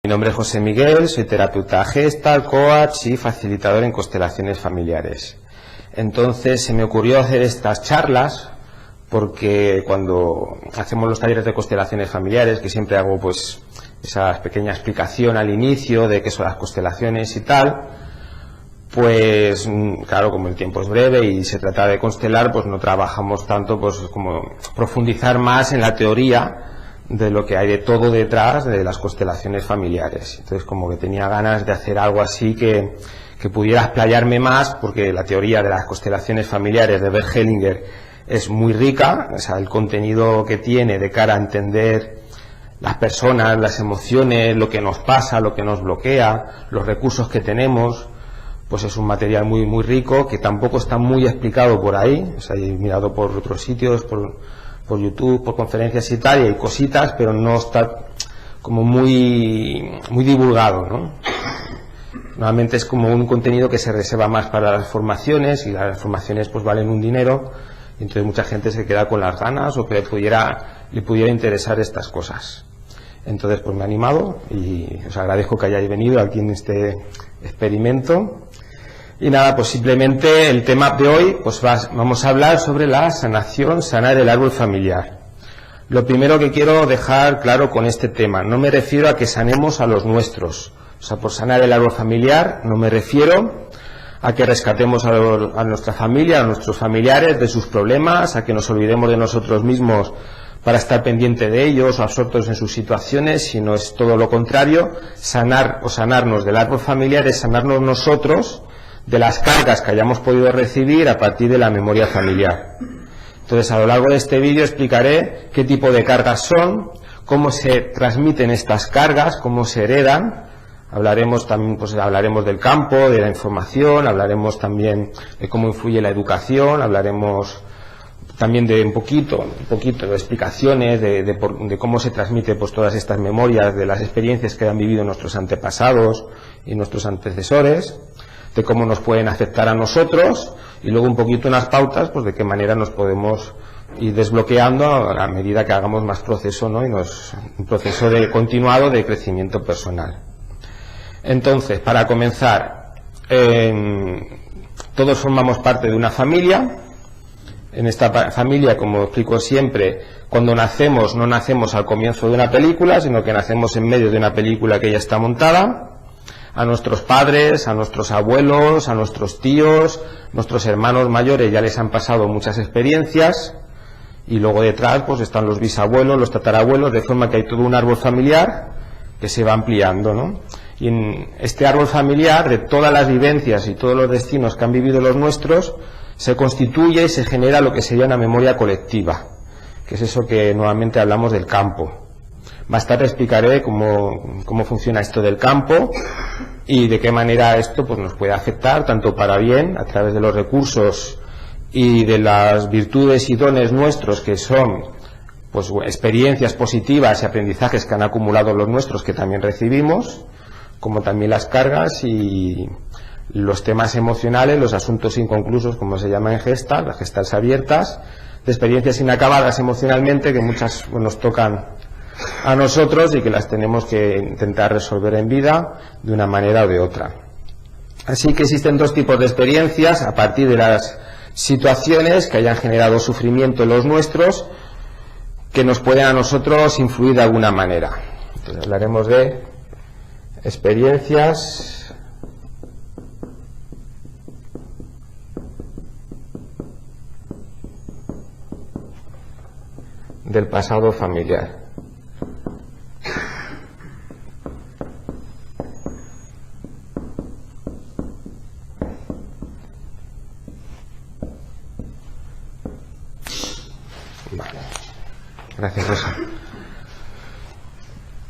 Mi nombre es José Miguel, soy terapeuta Gestalt, coach y facilitador en constelaciones familiares. Entonces se me ocurrió hacer estas charlas porque cuando hacemos los talleres de constelaciones familiares, que siempre hago pues esa pequeña explicación al inicio de qué son las constelaciones y tal, pues claro, como el tiempo es breve y se trata de constelar, pues no trabajamos tanto pues como profundizar más en la teoría de lo que hay de todo detrás de las constelaciones familiares. Entonces como que tenía ganas de hacer algo así que pudiera explayarme más, porque la teoría de las constelaciones familiares de Bert Hellinger es muy rica, o sea, el contenido que tiene de cara a entender las personas, las emociones, lo que nos pasa, lo que nos bloquea, los recursos que tenemos, pues es un material muy muy rico que tampoco está muy explicado por ahí. O sea, he mirado por otros sitios, por YouTube, por conferencias y tal, y hay cositas, pero no está como muy divulgado, ¿no? Normalmente es como un contenido que se reserva más para las formaciones, y las formaciones pues valen un dinero, y entonces mucha gente se queda con las ganas o que le pudiera interesar estas cosas. Entonces pues me he animado y os agradezco que hayáis venido aquí en este experimento. Y nada, pues simplemente el tema de hoy, pues vamos a hablar sobre la sanación, sanar el árbol familiar. Lo primero que quiero dejar claro con este tema, no me refiero a que sanemos a los nuestros. O sea, por sanar el árbol familiar no me refiero a que rescatemos a nuestra familia, a nuestros familiares de sus problemas, a que nos olvidemos de nosotros mismos para estar pendiente de ellos o absortos en sus situaciones, sino es todo lo contrario. Sanar o sanarnos del árbol familiar es sanarnos nosotros de las cargas que hayamos podido recibir a partir de la memoria familiar. Entonces, a lo largo de este vídeo explicaré qué tipo de cargas son, cómo se transmiten estas cargas, cómo se heredan. Hablaremos también, pues hablaremos del campo, de la información, hablaremos también de cómo influye la educación, hablaremos también de un poquito de explicaciones de cómo se transmite pues todas estas memorias, de las experiencias que han vivido nuestros antepasados y nuestros antecesores, de cómo nos pueden afectar a nosotros, y luego un poquito unas pautas pues de qué manera nos podemos ir desbloqueando a medida que hagamos más proceso, ¿no? Un proceso continuado de crecimiento personal. Entonces, para comenzar, todos formamos parte de una familia. En esta familia, como explico siempre, cuando nacemos, no nacemos al comienzo de una película, sino que nacemos en medio de una película que ya está montada. A nuestros padres, a nuestros abuelos, a nuestros tíos, nuestros hermanos mayores ya les han pasado muchas experiencias, y luego detrás pues están los bisabuelos, los tatarabuelos, de forma que hay todo un árbol familiar que se va ampliando, ¿no? Y en este árbol familiar, de todas las vivencias y todos los destinos que han vivido los nuestros, se constituye y se genera lo que sería una memoria colectiva, que es eso que nuevamente hablamos del campo. Más tarde explicaré cómo funciona esto del campo y de qué manera esto pues nos puede afectar, tanto para bien, a través de los recursos y de las virtudes y dones nuestros, que son pues experiencias positivas y aprendizajes que han acumulado los nuestros, que también recibimos, como también las cargas y los temas emocionales, los asuntos inconclusos, como se llama en Gestalt, las Gestalts abiertas, de experiencias inacabadas emocionalmente, que muchas nos tocan a nosotros y que las tenemos que intentar resolver en vida de una manera o de otra. Así que existen dos tipos de experiencias a partir de las situaciones que hayan generado sufrimiento en los nuestros, que nos pueden a nosotros influir de alguna manera. Entonces hablaremos de experiencias del pasado familiar. Vale. Gracias, Rosa.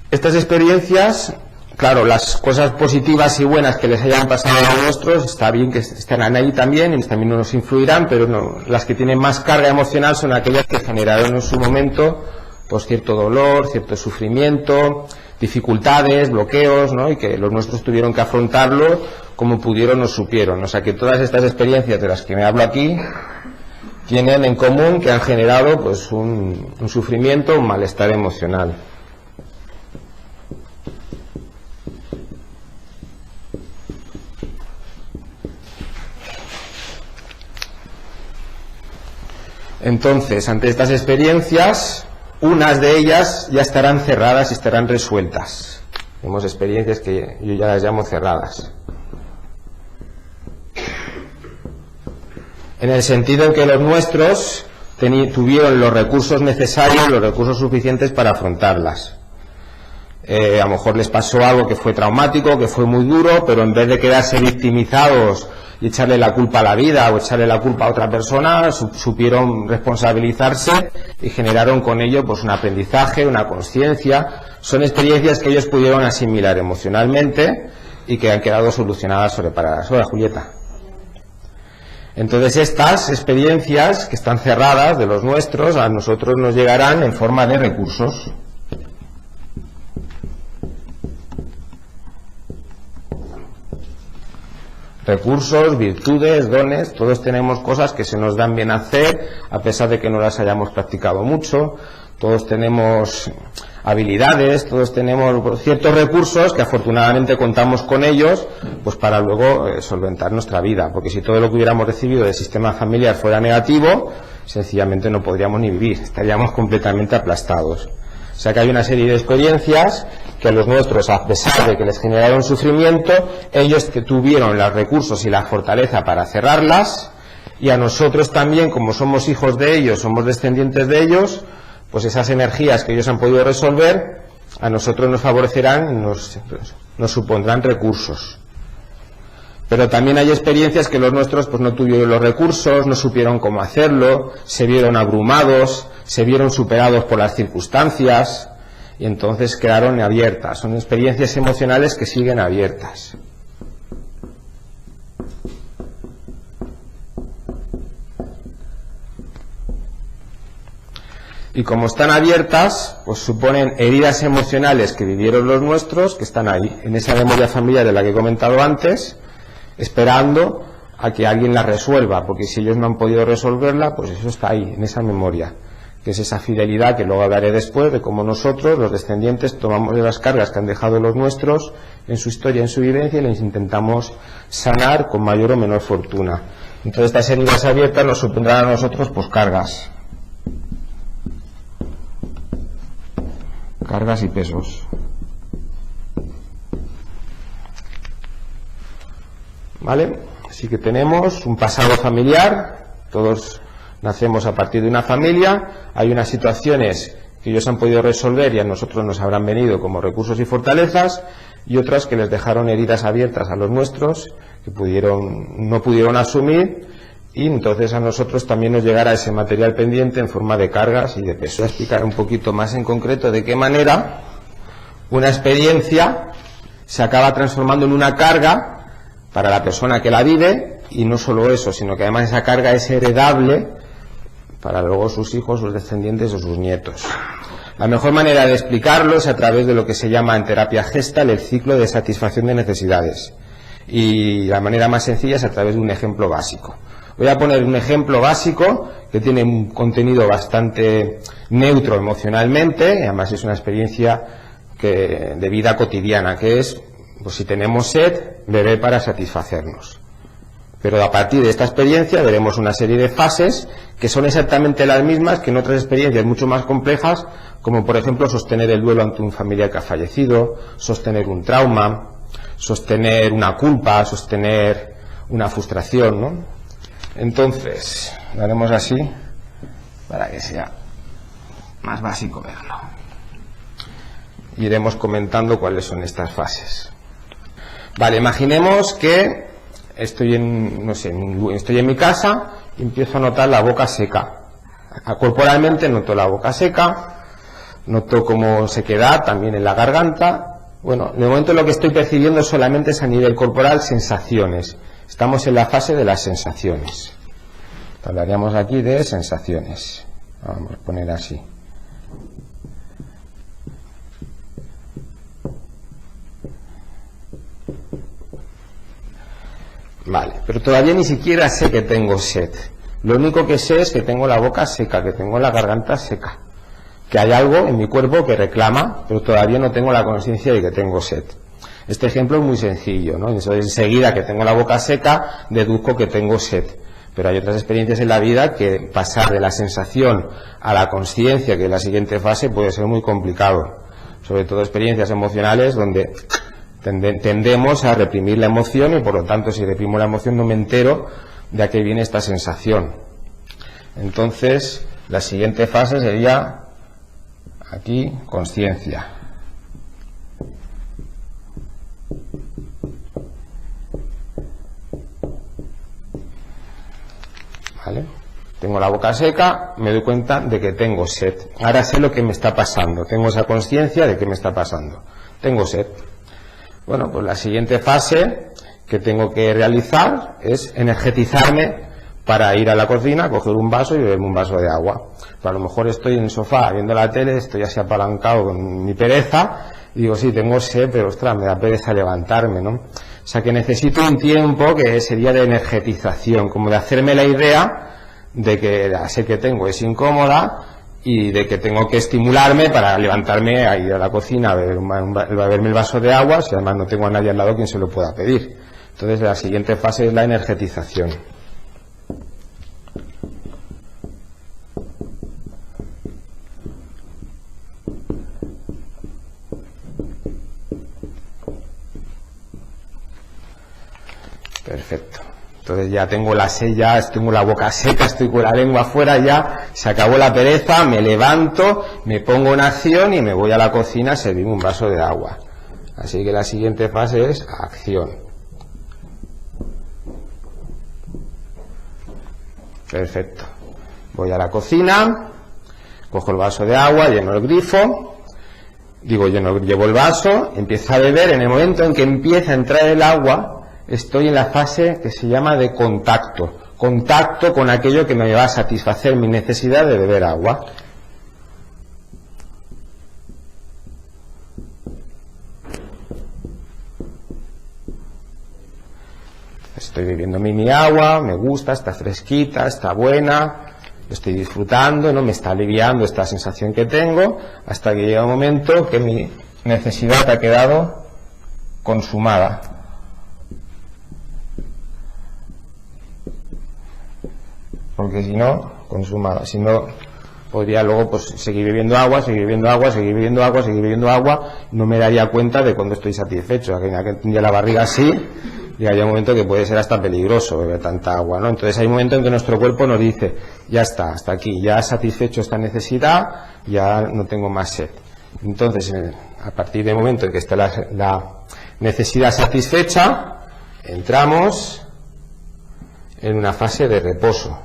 Estas experiencias, claro, las cosas positivas y buenas que les hayan pasado a los nuestros, está bien que estarán ahí también y también nos influirán, pero no, las que tienen más carga emocional son aquellas que generaron en su momento pues cierto dolor, cierto sufrimiento, dificultades, bloqueos, ¿no? Y que los nuestros tuvieron que afrontarlo como pudieron o supieron. O sea que todas estas experiencias de las que me hablo aquí tienen en común que han generado pues un sufrimiento, un malestar emocional. Entonces, ante estas experiencias, unas de ellas ya estarán cerradas y estarán resueltas. Tenemos experiencias que yo ya las llamo cerradas. En el sentido en que los nuestros tuvieron los recursos necesarios, los recursos suficientes para afrontarlas. A lo mejor les pasó algo que fue traumático, que fue muy duro, pero en vez de quedarse victimizados y echarle la culpa a la vida o echarle la culpa a otra persona, supieron responsabilizarse y generaron con ello pues un aprendizaje, una conciencia. Son experiencias que ellos pudieron asimilar emocionalmente y que han quedado solucionadas, reparadas. Hola, Julieta. Entonces estas experiencias que están cerradas de los nuestros, a nosotros nos llegarán en forma de recursos. Recursos, virtudes, dones, todos tenemos cosas que se nos dan bien hacer, a pesar de que no las hayamos practicado mucho. Todos tenemos habilidades, todos tenemos ciertos recursos que afortunadamente contamos con ellos pues para luego solventar nuestra vida, porque si todo lo que hubiéramos recibido del sistema familiar fuera negativo, sencillamente no podríamos ni vivir, estaríamos completamente aplastados. O sea que hay una serie de experiencias que los nuestros, a pesar de que les generaron sufrimiento, ellos que tuvieron los recursos y la fortaleza para cerrarlas, y a nosotros también, como somos hijos de ellos, somos descendientes de ellos, pues esas energías que ellos han podido resolver, a nosotros nos favorecerán y nos supondrán recursos. Pero también hay experiencias que los nuestros pues no tuvieron los recursos, no supieron cómo hacerlo, se vieron abrumados, se vieron superados por las circunstancias y entonces quedaron abiertas. Son experiencias emocionales que siguen abiertas. Y como están abiertas, pues suponen heridas emocionales que vivieron los nuestros, que están ahí, en esa memoria familiar de la que he comentado antes, esperando a que alguien la resuelva, porque si ellos no han podido resolverla, pues eso está ahí, en esa memoria, que es esa fidelidad que luego hablaré después, de cómo nosotros, los descendientes, tomamos de las cargas que han dejado los nuestros en su historia, en su vivencia, y les intentamos sanar con mayor o menor fortuna. Entonces estas heridas abiertas nos supondrán a nosotros pues cargas y pesos. ¿Vale? Así que tenemos un pasado familiar, todos nacemos a partir de una familia, hay unas situaciones que ellos han podido resolver y a nosotros nos habrán venido como recursos y fortalezas, y otras que les dejaron heridas abiertas a los nuestros, que no pudieron asumir, y entonces a nosotros también nos llegará ese material pendiente en forma de cargas y de peso. Voy a explicar un poquito más en concreto de qué manera una experiencia se acaba transformando en una carga para la persona que la vive, y no solo eso, sino que además esa carga es heredable para luego sus hijos, sus descendientes o sus nietos. La mejor manera de explicarlo es a través de lo que se llama en terapia Gestalt el ciclo de satisfacción de necesidades, y la manera más sencilla es a través de un ejemplo básico. Voy a poner un ejemplo básico que tiene un contenido bastante neutro emocionalmente, y además es una experiencia de vida cotidiana, que es, pues si tenemos sed, beber para satisfacernos. Pero a partir de esta experiencia veremos una serie de fases que son exactamente las mismas que en otras experiencias mucho más complejas, como por ejemplo sostener el duelo ante un familiar que ha fallecido, sostener un trauma, sostener una culpa, sostener una frustración, ¿no? Entonces, lo haremos así para que sea más básico verlo. Iremos comentando cuáles son estas fases. Vale, imaginemos que estoy en mi casa y empiezo a notar la boca seca. Corporalmente noto la boca seca, noto como sequedad también en la garganta. Bueno, de momento lo que estoy percibiendo solamente es a nivel corporal sensaciones. Estamos en la fase de las sensaciones. Hablaríamos aquí de sensaciones. Vamos a poner así. Vale, pero todavía ni siquiera sé que tengo sed. Lo único que sé es que tengo la boca seca, que tengo la garganta seca, que hay algo en mi cuerpo que reclama, pero todavía no tengo la conciencia de que tengo sed. Este ejemplo es muy sencillo, ¿no? Entonces, enseguida que tengo la boca seca, deduzco que tengo sed. Pero hay otras experiencias en la vida que pasar de la sensación a la consciencia, que es la siguiente fase, puede ser muy complicado. Sobre todo experiencias emocionales donde tendemos a reprimir la emoción y por lo tanto si reprimo la emoción no me entero de a qué viene esta sensación. Entonces la siguiente fase sería aquí consciencia. ¿Vale? Tengo la boca seca, me doy cuenta de que tengo sed. Ahora sé lo que me está pasando, tengo esa conciencia de que me está pasando. Tengo sed. Bueno, pues la siguiente fase que tengo que realizar es energetizarme para ir a la cocina, coger un vaso y beberme un vaso de agua. Pues a lo mejor estoy en el sofá viendo la tele, estoy así apalancado con mi pereza y digo, sí, tengo sed, pero ostras, me da pereza levantarme, ¿no? O sea que necesito un tiempo que sería de energetización, como de hacerme la idea de que la sed que tengo es incómoda y de que tengo que estimularme para levantarme a ir a la cocina a beberme el vaso de agua, si además no tengo a nadie al lado quien se lo pueda pedir. Entonces la siguiente fase es la energetización. Perfecto. Entonces ya tengo la sed, ya tengo la boca seca, estoy con la lengua afuera, ya se acabó la pereza, me levanto, me pongo en acción y me voy a la cocina a servirme un vaso de agua. Así que la siguiente fase es acción. Perfecto. Voy a la cocina, cojo el vaso de agua, lleno el grifo, llevo el vaso, empiezo a beber. En el momento en que empieza a entrar el agua, estoy en la fase que se llama de contacto con aquello que me va a satisfacer mi necesidad de beber agua. Estoy bebiéndome mi agua, me gusta, está fresquita, está buena, estoy disfrutando, no me está aliviando esta sensación que tengo, hasta que llega un momento que mi necesidad ha quedado consumada. Porque si no, consumada, si no, podría luego pues seguir bebiendo agua, no me daría cuenta de cuando estoy satisfecho, que tendría la barriga así, y hay un momento que puede ser hasta peligroso beber tanta agua, ¿no? Entonces hay un momento en que nuestro cuerpo nos dice, ya está, hasta aquí, ya has satisfecho esta necesidad, ya no tengo más sed. Entonces, a partir del momento en que está la necesidad satisfecha, entramos en una fase de reposo.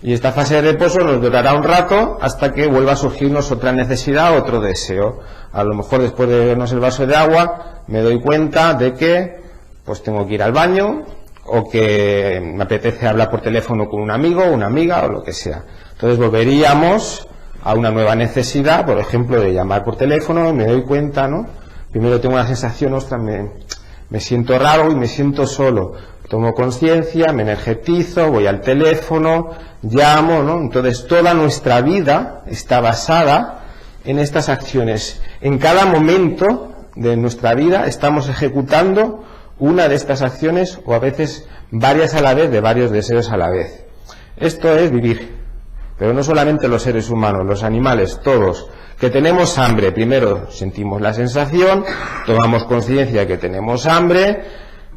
Y esta fase de reposo nos durará un rato hasta que vuelva a surgirnos otra necesidad, otro deseo. A lo mejor después de bebernos el vaso de agua me doy cuenta de que pues tengo que ir al baño o que me apetece hablar por teléfono con un amigo, una amiga o lo que sea. Entonces volveríamos a una nueva necesidad, por ejemplo, de llamar por teléfono y me doy cuenta, ¿no? Primero tengo una sensación, ostras, me siento raro y me siento solo. Tomo conciencia, me energetizo, voy al teléfono, llamo, ¿no? Entonces toda nuestra vida está basada en estas acciones. En cada momento de nuestra vida estamos ejecutando una de estas acciones o a veces varias a la vez, de varios deseos a la vez. Esto es vivir. Pero no solamente los seres humanos, los animales, todos. Que tenemos hambre, primero sentimos la sensación, tomamos conciencia de que tenemos hambre,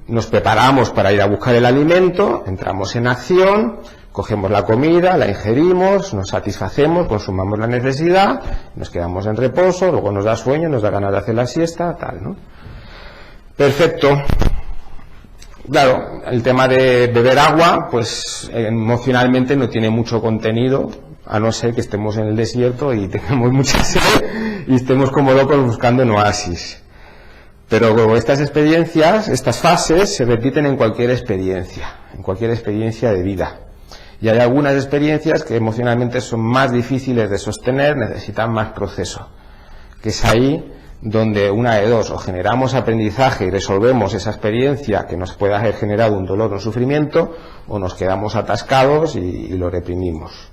nos preparamos para ir a buscar el alimento, entramos en acción, cogemos la comida, la ingerimos, nos satisfacemos, consumamos la necesidad, nos quedamos en reposo, luego nos da sueño, nos da ganas de hacer la siesta, tal, ¿no? Perfecto. Claro, el tema de beber agua, pues emocionalmente no tiene mucho contenido, a no ser que estemos en el desierto y tengamos mucha sed y estemos como locos buscando un oasis. Pero estas experiencias, estas fases, se repiten en cualquier experiencia de vida. Y hay algunas experiencias que emocionalmente son más difíciles de sostener, necesitan más proceso. Que es ahí donde una de dos, o generamos aprendizaje y resolvemos esa experiencia que nos puede haber generado un dolor o un sufrimiento, o nos quedamos atascados y lo reprimimos.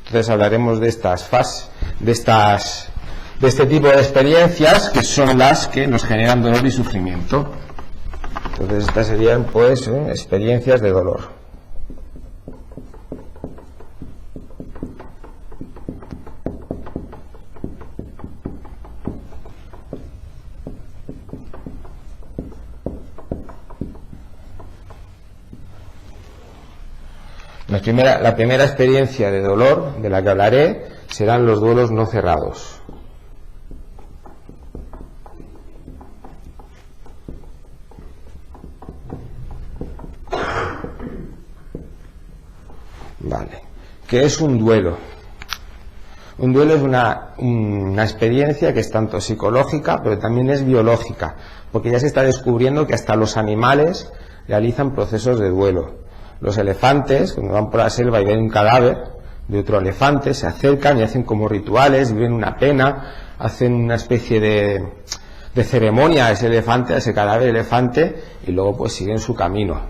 Entonces hablaremos de estas fases, de estas de este tipo de experiencias, que son las que nos generan dolor y sufrimiento. Entonces estas serían pues experiencias de dolor. La primera experiencia de dolor de la que hablaré serán los duelos no cerrados. Vale. ¿Qué es un duelo? Un duelo es una experiencia que es tanto psicológica, pero también es biológica, porque ya se está descubriendo que hasta los animales realizan procesos de duelo. Los elefantes, cuando van por la selva y ven un cadáver de otro elefante, se acercan y hacen como rituales, viven una pena, hacen una especie de ceremonia a ese elefante, a ese cadáver de elefante, y luego pues siguen su camino.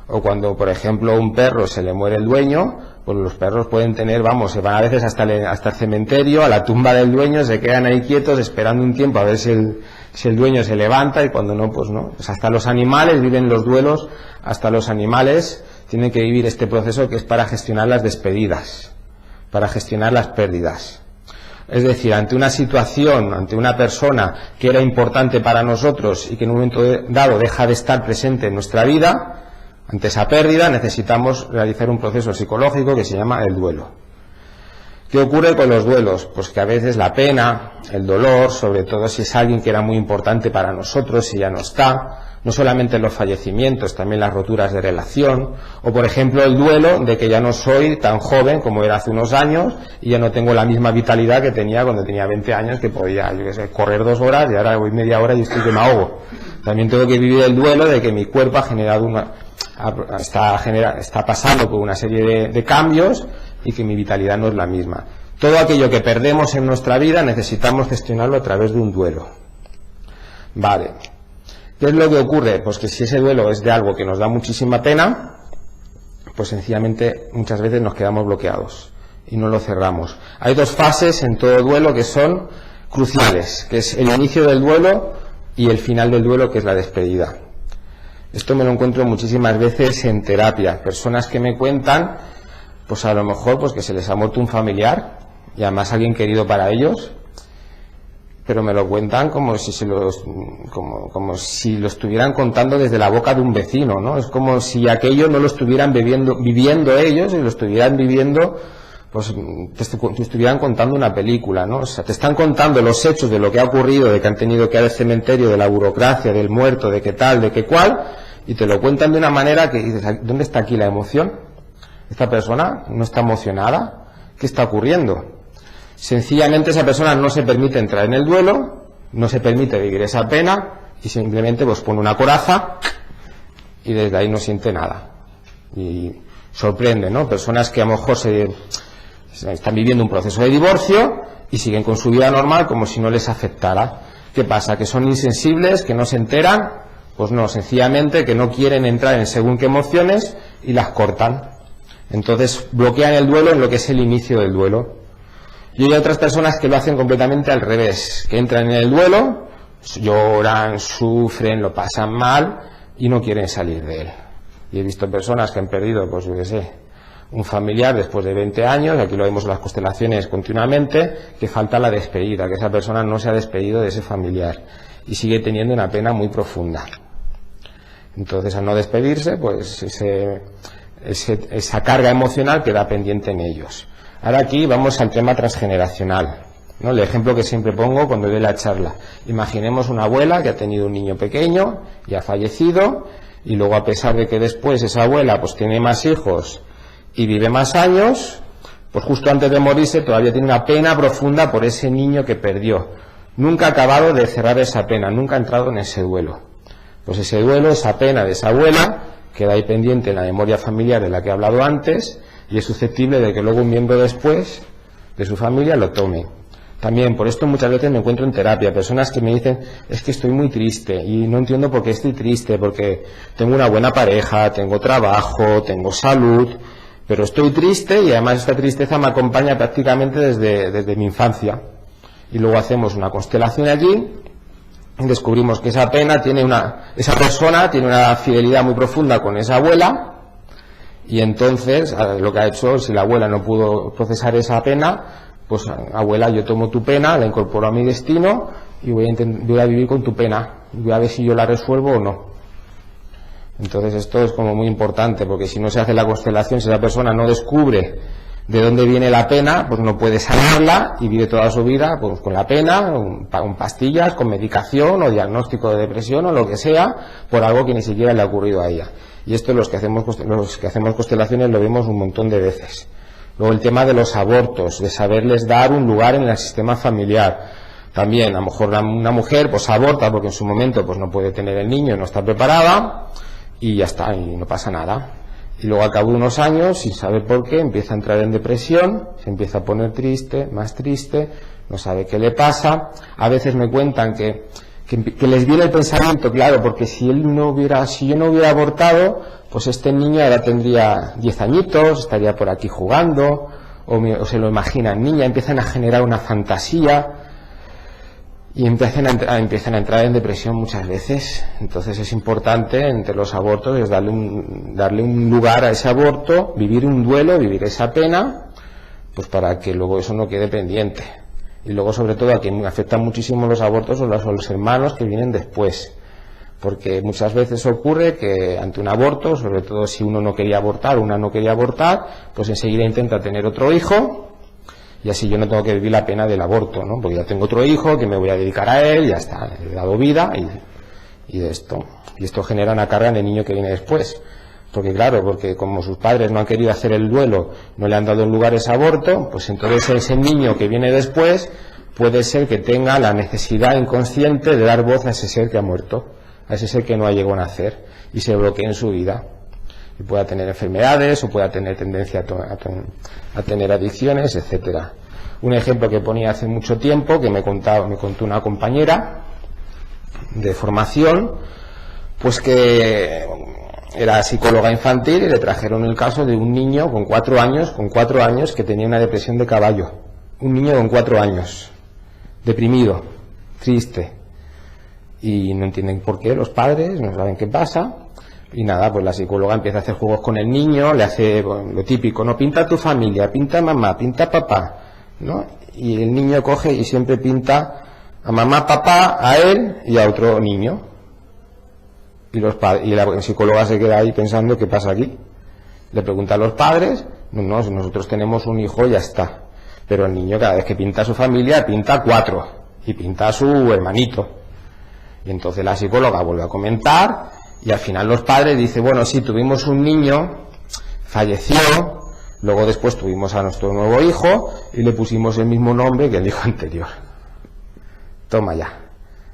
O cuando, por ejemplo, a un perro se le muere el dueño, pues los perros pueden tener, se van a veces hasta el cementerio, a la tumba del dueño, se quedan ahí quietos esperando un tiempo a ver si el dueño se levanta, y cuando no, pues no. Pues hasta los animales viven los duelos, hasta los animales tienen que vivir este proceso que es para gestionar las despedidas, para gestionar las pérdidas. Es decir, ante una situación, ante una persona que era importante para nosotros y que en un momento dado deja de estar presente en nuestra vida, ante esa pérdida necesitamos realizar un proceso psicológico que se llama el duelo. ¿Qué ocurre con los duelos? Pues que a veces la pena, el dolor, sobre todo si es alguien que era muy importante para nosotros, si ya no está, no solamente los fallecimientos, también las roturas de relación, o por ejemplo el duelo de que ya no soy tan joven como era hace unos años y ya no tengo la misma vitalidad que tenía cuando tenía 20 años, que podía, correr 2 horas y ahora voy media hora y estoy que me ahogo. También tengo que vivir el duelo de que mi cuerpo ha generado está pasando por una serie de cambios y que mi vitalidad no es la misma. Todo aquello que perdemos en nuestra vida necesitamos gestionarlo a través de un duelo. Vale. ¿Qué es lo que ocurre? Pues que si ese duelo es de algo que nos da muchísima pena, pues sencillamente muchas veces nos quedamos bloqueados y no lo cerramos. Hay 2 fases en todo duelo que son cruciales, que es el inicio del duelo y el final del duelo, que es la despedida. Esto me lo encuentro muchísimas veces en terapia. Personas que me cuentan, pues a lo mejor pues que se les ha muerto un familiar y además alguien querido para ellos, pero me lo cuentan como si lo estuvieran contando desde la boca de un vecino, ¿no? Es como si aquello no lo estuvieran viviendo ellos y lo estuvieran viviendo, pues te estuvieran contando una película, ¿no? O sea, te están contando los hechos de lo que ha ocurrido, de que han tenido que ir al cementerio, de la burocracia, del muerto, de qué tal, de qué cual, y te lo cuentan de una manera que dices, ¿dónde está aquí la emoción? ¿Esta persona no está emocionada? ¿Qué está ocurriendo? Sencillamente esa persona no se permite entrar en el duelo, no se permite vivir esa pena y simplemente pues pone una coraza y desde ahí no siente nada. Y sorprende, ¿no? Personas que a lo mejor están viviendo un proceso de divorcio y siguen con su vida normal como si no les afectara. ¿Qué pasa? ¿Que son insensibles? ¿Que no se enteran? Pues no, sencillamente que no quieren entrar en según qué emociones y las cortan. Entonces bloquean el duelo en lo que es el inicio del duelo. Y hay otras personas que lo hacen completamente al revés, que entran en el duelo, lloran, sufren, lo pasan mal y no quieren salir de él. Y he visto personas que han perdido, pues yo qué sé, un familiar después de 20 años, aquí lo vemos en las constelaciones continuamente, que falta la despedida, que esa persona no se ha despedido de ese familiar y sigue teniendo una pena muy profunda. Entonces, al no despedirse, pues esa carga emocional queda pendiente en ellos. Ahora aquí vamos al tema transgeneracional, ¿no? El ejemplo que siempre pongo cuando doy la charla. Imaginemos una abuela que ha tenido un niño pequeño y ha fallecido, y luego, a pesar de que después esa abuela pues tiene más hijos y vive más años, pues justo antes de morirse todavía tiene una pena profunda por ese niño que perdió. Nunca ha acabado de cerrar esa pena, nunca ha entrado en ese duelo. Pues ese duelo, esa pena de esa abuela, queda ahí pendiente en la memoria familiar de la que he hablado antes, y es susceptible de que luego un miembro después de su familia lo tome. También, por esto muchas veces me encuentro en terapia, personas que me dicen, es que estoy muy triste, y no entiendo por qué estoy triste, porque tengo una buena pareja, tengo trabajo, tengo salud, pero estoy triste y además esta tristeza me acompaña prácticamente desde mi infancia. y luego hacemos una constelación allí y descubrimos que esa persona tiene una fidelidad muy profunda con esa abuela. Y entonces, lo que ha hecho, si la abuela no pudo procesar esa pena, pues abuela, yo tomo tu pena, la incorporo a mi destino y voy a vivir con tu pena, y voy a ver si yo la resuelvo o no. Entonces esto es como muy importante, porque si no se hace la constelación, si la persona no descubre de dónde viene la pena, pues no puede sanarla y vive toda su vida pues con la pena, con pastillas, con medicación o diagnóstico de depresión o lo que sea, por algo que ni siquiera le ha ocurrido a ella. Y esto los que hacemos constelaciones lo vemos un montón de veces. Luego el tema de los abortos, de saberles dar un lugar en el sistema familiar. También a lo mejor una mujer pues aborta porque en su momento pues no puede tener el niño, no está preparada y ya está, y no pasa nada. Y luego al cabo de unos años, sin saber por qué, empieza a entrar en depresión, se empieza a poner triste, más triste, no sabe qué le pasa. A veces me cuentan que les viene el pensamiento, claro, porque si yo no hubiera abortado, pues este niño ahora tendría 10 añitos, estaría por aquí jugando, o se lo imaginan niña, empiezan a generar una fantasía y empiezan a entrar en depresión muchas veces. Entonces es importante entre los abortos es darle un lugar a ese aborto, vivir un duelo, vivir esa pena, pues para que luego eso no quede pendiente. Y luego sobre todo a quien me afectan muchísimo los abortos son los hermanos que vienen después, porque muchas veces ocurre que ante un aborto, sobre todo si uno no quería abortar, una no quería abortar, pues enseguida intenta tener otro hijo y así yo no tengo que vivir la pena del aborto, ¿no? Porque ya tengo otro hijo que me voy a dedicar a él, ya está, he dado vida y de esto. Y esto genera una carga en el niño que viene después. Porque claro, porque como sus padres no han querido hacer el duelo, no le han dado lugar a ese aborto, pues entonces ese niño que viene después puede ser que tenga la necesidad inconsciente de dar voz a ese ser que ha muerto, a ese ser que no ha llegado a nacer, y se bloquee en su vida. Y pueda tener enfermedades, o pueda tener tendencia a tener adicciones, etcétera. Un ejemplo que ponía hace mucho tiempo, que me contó una compañera de formación, pues que era psicóloga infantil y le trajeron el caso de un niño con 4 años que tenía una depresión de caballo. Un niño con 4 años, deprimido, triste, y no entienden por qué los padres, no saben qué pasa, y nada, pues la psicóloga empieza a hacer juegos con el niño, le hace lo típico, no, pinta a tu familia, pinta a mamá, pinta a papá, ¿no? Y el niño coge y siempre pinta a mamá, papá, a él y a otro niño. Y la psicóloga se queda ahí pensando qué pasa aquí. Le pregunta a los padres, no, nosotros tenemos un hijo, ya está. Pero el niño cada vez que pinta a su familia pinta 4 y pinta a su hermanito. Y entonces la psicóloga vuelve a comentar y al final los padres dicen, bueno, sí, tuvimos un niño, falleció, luego después tuvimos a nuestro nuevo hijo y le pusimos el mismo nombre que el hijo anterior. Toma ya.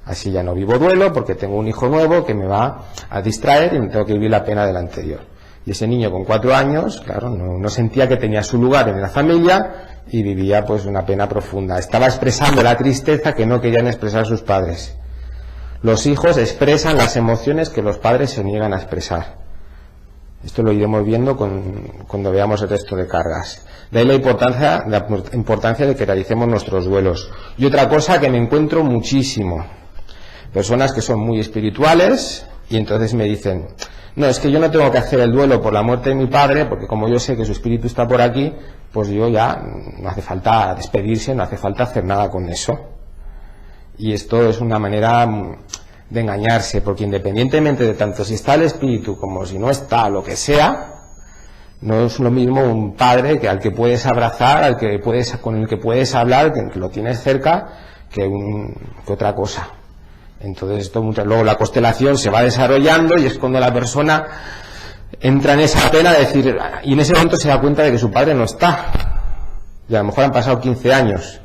Así ya no vivo duelo porque tengo un hijo nuevo que me va a distraer y me tengo que vivir la pena del anterior. Y ese niño con 4 años, claro, no sentía que tenía su lugar en la familia y vivía pues una pena profunda. Estaba expresando la tristeza que no querían expresar sus padres. Los hijos expresan las emociones que los padres se niegan a expresar. Esto lo iremos viendo cuando veamos el resto de cargas. De ahí la importancia de que realicemos nuestros duelos. Y otra cosa que me encuentro muchísimo. Personas que son muy espirituales y entonces me dicen, no, es que yo no tengo que hacer el duelo por la muerte de mi padre porque como yo sé que su espíritu está por aquí, pues yo ya no hace falta despedirse, no hace falta hacer nada con eso. Y esto es una manera de engañarse, porque independientemente de tanto si está el espíritu como si no está, lo que sea, no es lo mismo un padre al que puedes abrazar, con el que puedes hablar, que lo tienes cerca, que otra cosa. Entonces luego la constelación se va desarrollando y es cuando la persona entra en esa pena de decir, y en ese momento se da cuenta de que su padre no está y a lo mejor han pasado 15 años.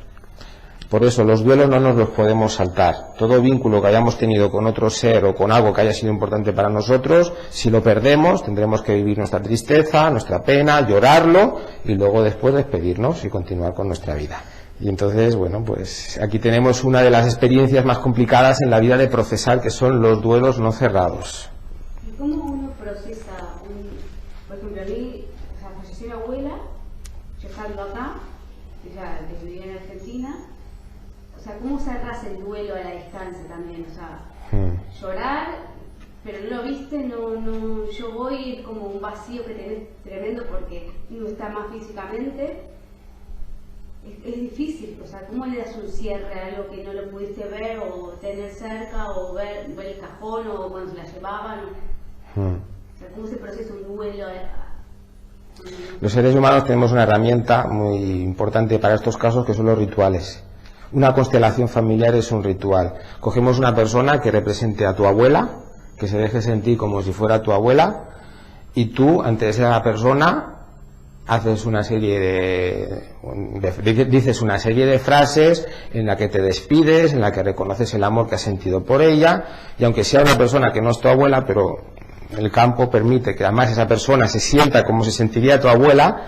Por eso los duelos no nos los podemos saltar. Todo vínculo que hayamos tenido con otro ser o con algo que haya sido importante para nosotros, si lo perdemos tendremos que vivir nuestra tristeza, nuestra pena, llorarlo y luego después despedirnos y continuar con nuestra vida. Y entonces, bueno, pues aquí tenemos una de las experiencias más complicadas en la vida de procesar, que son los duelos no cerrados. ¿Y cómo uno procesa por ejemplo, a mí, pues soy abuela, yo estando acá, desde vivir en Argentina, ¿cómo cerras el duelo a la distancia también? O sea, llorar, pero no lo viste, no, yo voy, es como un vacío que tenés tremendo porque no está más físicamente. Es difícil, o sea, ¿cómo le das un cierre a algo que no lo pudiste ver o tener cerca o ver el cajón o cuando se la llevaban? O sea, ¿cómo se procesa un duelo? Los seres humanos tenemos una herramienta muy importante para estos casos que son los rituales. Una constelación familiar es un ritual. Cogemos una persona que represente a tu abuela, que se deje sentir como si fuera tu abuela, y tú, ante esa persona, haces una serie dices una serie de frases en la que te despides, en la que reconoces el amor que has sentido por ella, y aunque sea una persona que no es tu abuela, pero el campo permite que además esa persona se sienta como se sentiría tu abuela,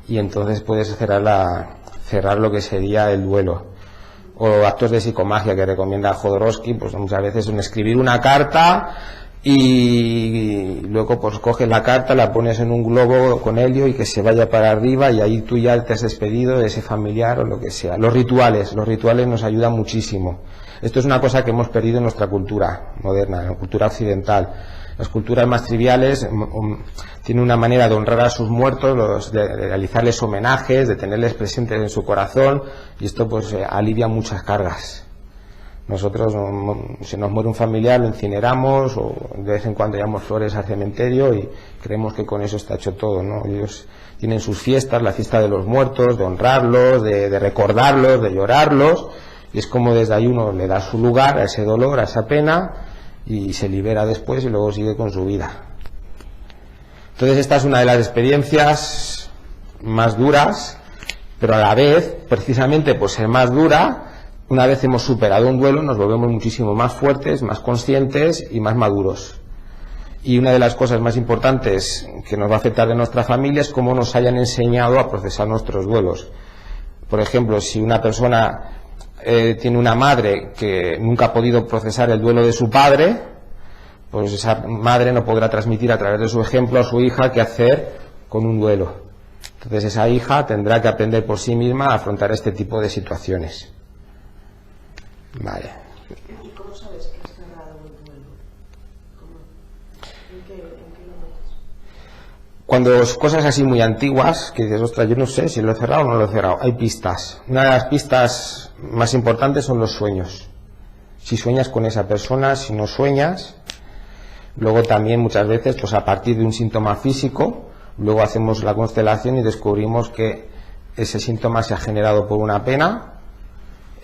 y entonces puedes cerrar lo que sería el duelo. O actos de psicomagia que recomienda Jodorowsky, pues muchas veces escribir una carta y luego pues coges la carta, la pones en un globo con helio y que se vaya para arriba, y ahí tú ya te has despedido de ese familiar o lo que sea. Los rituales nos ayudan muchísimo. Esto es una cosa que hemos perdido en nuestra cultura moderna, en la cultura occidental. Las culturas más triviales tienen una manera de honrar a sus muertos, de realizarles homenajes, de tenerles presentes en su corazón, y esto pues alivia muchas cargas. Nosotros, si nos muere un familiar, lo incineramos, o de vez en cuando llevamos flores al cementerio y creemos que con eso está hecho todo, ¿no? Ellos tienen sus fiestas, la fiesta de los muertos, de honrarlos, de recordarlos, de llorarlos, y es como desde ahí uno le da su lugar a ese dolor, a esa pena, y se libera después y luego sigue con su vida. Entonces esta es una de las experiencias más duras, pero a la vez, precisamente por ser más dura, una vez hemos superado un duelo nos volvemos muchísimo más fuertes, más conscientes y más maduros. Y una de las cosas más importantes que nos va a afectar de nuestra familia es cómo nos hayan enseñado a procesar nuestros duelos. Por ejemplo, si una persona tiene una madre que nunca ha podido procesar el duelo de su padre, pues esa madre no podrá transmitir a través de su ejemplo a su hija qué hacer con un duelo. Entonces esa hija tendrá que aprender por sí misma a afrontar este tipo de situaciones. Vale. ¿Y cómo sabes que has cerrado el duelo? ¿En qué lo notas? Cuando es cosas así muy antiguas, que dices, ostras, yo no sé si lo he cerrado o no lo he cerrado, hay pistas. Una de las pistas más importantes son los sueños. Si sueñas con esa persona, si no sueñas. Luego también muchas veces, pues a partir de un síntoma físico, luego hacemos la constelación y descubrimos que ese síntoma se ha generado por una pena.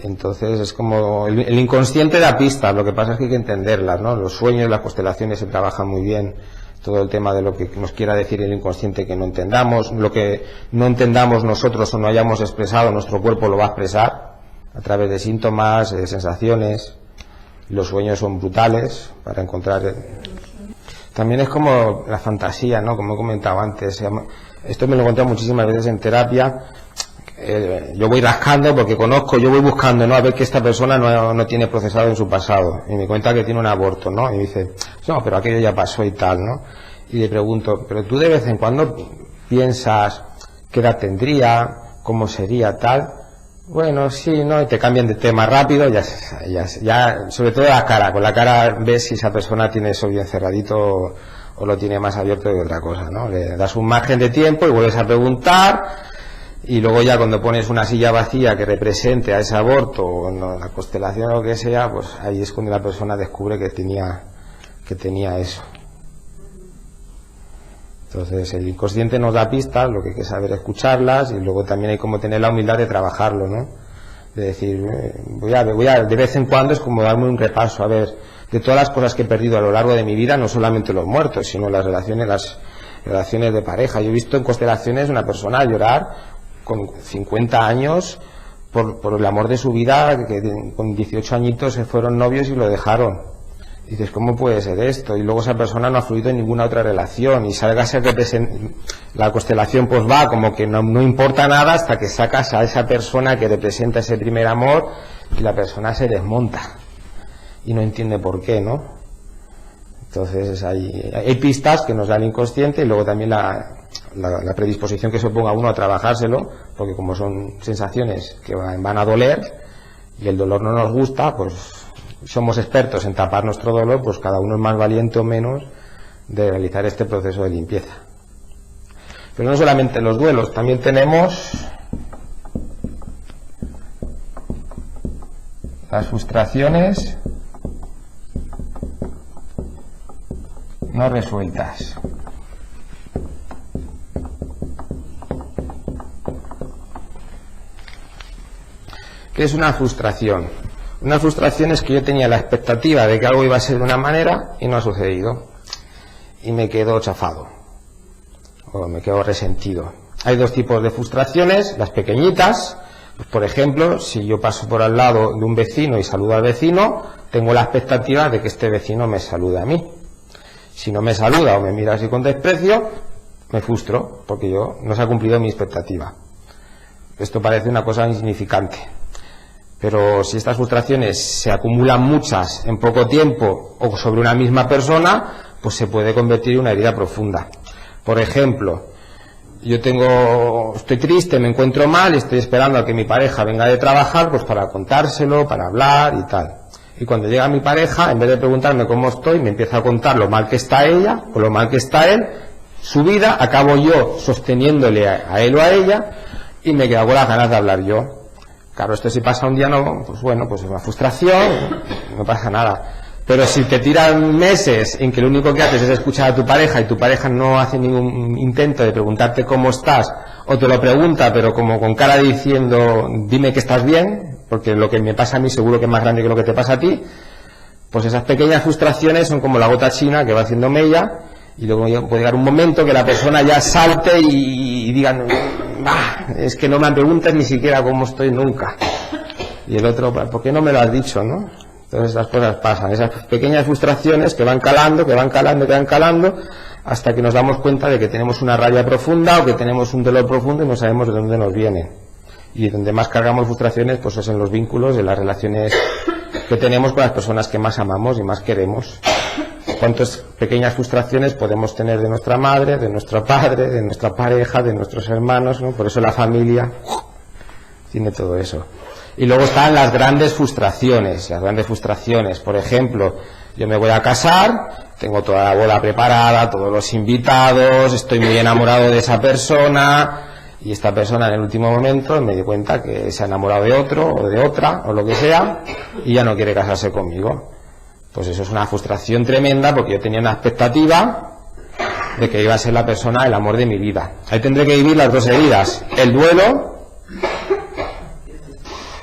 Entonces es como el inconsciente da pistas, lo que pasa es que hay que entenderlas, ¿no? Los sueños, las constelaciones se trabajan muy bien, todo el tema de lo que nos quiera decir el inconsciente que no entendamos, lo que no entendamos nosotros o no hayamos expresado, nuestro cuerpo lo va a expresar a través de síntomas, de sensaciones. Los sueños son brutales para encontrar. También es como la fantasía, ¿no? Como he comentado antes, esto me lo he encontrado muchísimas veces en terapia. Yo voy rascando porque conozco, yo voy buscando, ¿no? A ver que esta persona no tiene procesado en su pasado, y me cuenta que tiene un aborto, ¿no? Y dice, no, pero aquello ya pasó y tal, ¿no? Y le pregunto, pero tú de vez en cuando piensas qué edad tendría, cómo sería, tal. Bueno, sí, ¿no? Y te cambian de tema rápido, ya sobre todo la cara, con la cara ves si esa persona tiene eso bien cerradito o lo tiene más abierto que otra cosa, ¿no? Le das un margen de tiempo y vuelves a preguntar. Y luego ya cuando pones una silla vacía que represente a ese aborto o en la constelación o lo que sea, pues ahí es cuando la persona descubre que tenía eso. Entonces el inconsciente nos da pistas, lo que hay que saber escucharlas, y luego también hay como tener la humildad de trabajarlo, ¿no? De decir, voy a de vez en cuando es como darme un repaso, a ver, de todas las cosas que he perdido a lo largo de mi vida, no solamente los muertos, sino las relaciones de pareja. Yo he visto en constelaciones una persona llorar con 50 años por el amor de su vida, que con 18 añitos se fueron novios y lo dejaron. Y dices, ¿cómo puede ser esto? Y luego esa persona no ha fluido en ninguna otra relación, y salgas a la constelación, pues va como que no importa nada hasta que sacas a esa persona que representa ese primer amor, y la persona se desmonta y no entiende por qué, ¿no? Entonces hay pistas que nos da el inconsciente, y luego también la predisposición que se ponga uno a trabajárselo, porque como son sensaciones que van a doler, y el dolor no nos gusta, pues somos expertos en tapar nuestro dolor, pues cada uno es más valiente o menos de realizar este proceso de limpieza. Pero no solamente los duelos, también tenemos las frustraciones no resueltas. ¿Qué es una frustración? Una frustración es que yo tenía la expectativa de que algo iba a ser de una manera y no ha sucedido. Y me quedo chafado. O me quedo resentido. Hay dos tipos de frustraciones, las pequeñitas. Pues, por ejemplo, si yo paso por al lado de un vecino y saludo al vecino, tengo la expectativa de que este vecino me salude a mí. Si no me saluda o me mira así con desprecio, me frustro, porque yo no se ha cumplido mi expectativa. Esto parece una cosa insignificante. Pero si estas frustraciones se acumulan muchas en poco tiempo o sobre una misma persona, pues se puede convertir en una herida profunda. Por ejemplo, estoy triste, me encuentro mal y estoy esperando a que mi pareja venga de trabajar, pues para contárselo, para hablar y tal. Y cuando llega mi pareja, en vez de preguntarme cómo estoy, me empieza a contar lo mal que está ella o lo mal que está él, su vida, acabo yo sosteniéndole a él o a ella y me quedo con las ganas de hablar yo. Claro, esto si pasa un día, no, pues bueno, pues es una frustración, no pasa nada. Pero si te tiran meses en que lo único que haces es escuchar a tu pareja y tu pareja no hace ningún intento de preguntarte cómo estás, o te lo pregunta pero como con cara diciendo dime que estás bien, porque lo que me pasa a mí seguro que es más grande que lo que te pasa a ti, pues esas pequeñas frustraciones son como la gota china que va haciendo mella, y luego puede llegar un momento que la persona ya salte y diga es que no me preguntas ni siquiera cómo estoy nunca, y el otro, ¿por qué no me lo has dicho, no? Entonces estas cosas pasan, esas pequeñas frustraciones que van calando, hasta que nos damos cuenta de que tenemos una rabia profunda o que tenemos un dolor profundo y no sabemos de dónde nos viene. Y donde más cargamos frustraciones pues es en los vínculos, en las relaciones que tenemos con las personas que más amamos y más queremos. ¿Cuántas pequeñas frustraciones podemos tener de nuestra madre, de nuestro padre, de nuestra pareja, de nuestros hermanos, ¿no? Por eso la familia tiene todo eso. Y luego están las grandes frustraciones. Por ejemplo, yo me voy a casar, tengo toda la boda preparada, todos los invitados, estoy muy enamorado de esa persona, y esta persona en el último momento me di cuenta que se ha enamorado de otro o de otra o lo que sea y ya no quiere casarse conmigo. Pues eso es una frustración tremenda, porque yo tenía una expectativa de que iba a ser la persona, el amor de mi vida. Ahí tendré que vivir las dos heridas, el duelo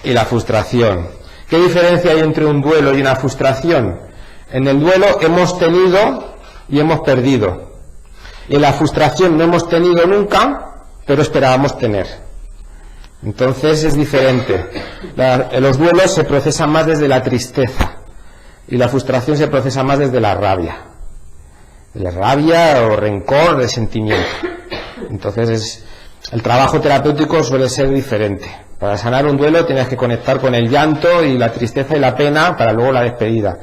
y la frustración. ¿Qué diferencia hay entre un duelo y una frustración? En el duelo hemos tenido y hemos perdido. Y en la frustración no hemos tenido nunca, pero esperábamos tener. Entonces es diferente. Los duelos se procesan más desde la tristeza y la frustración se procesa más desde la rabia. De rabia o rencor, resentimiento. Entonces el trabajo terapéutico suele ser diferente. Para sanar un duelo tienes que conectar con el llanto y la tristeza y la pena para luego la despedida.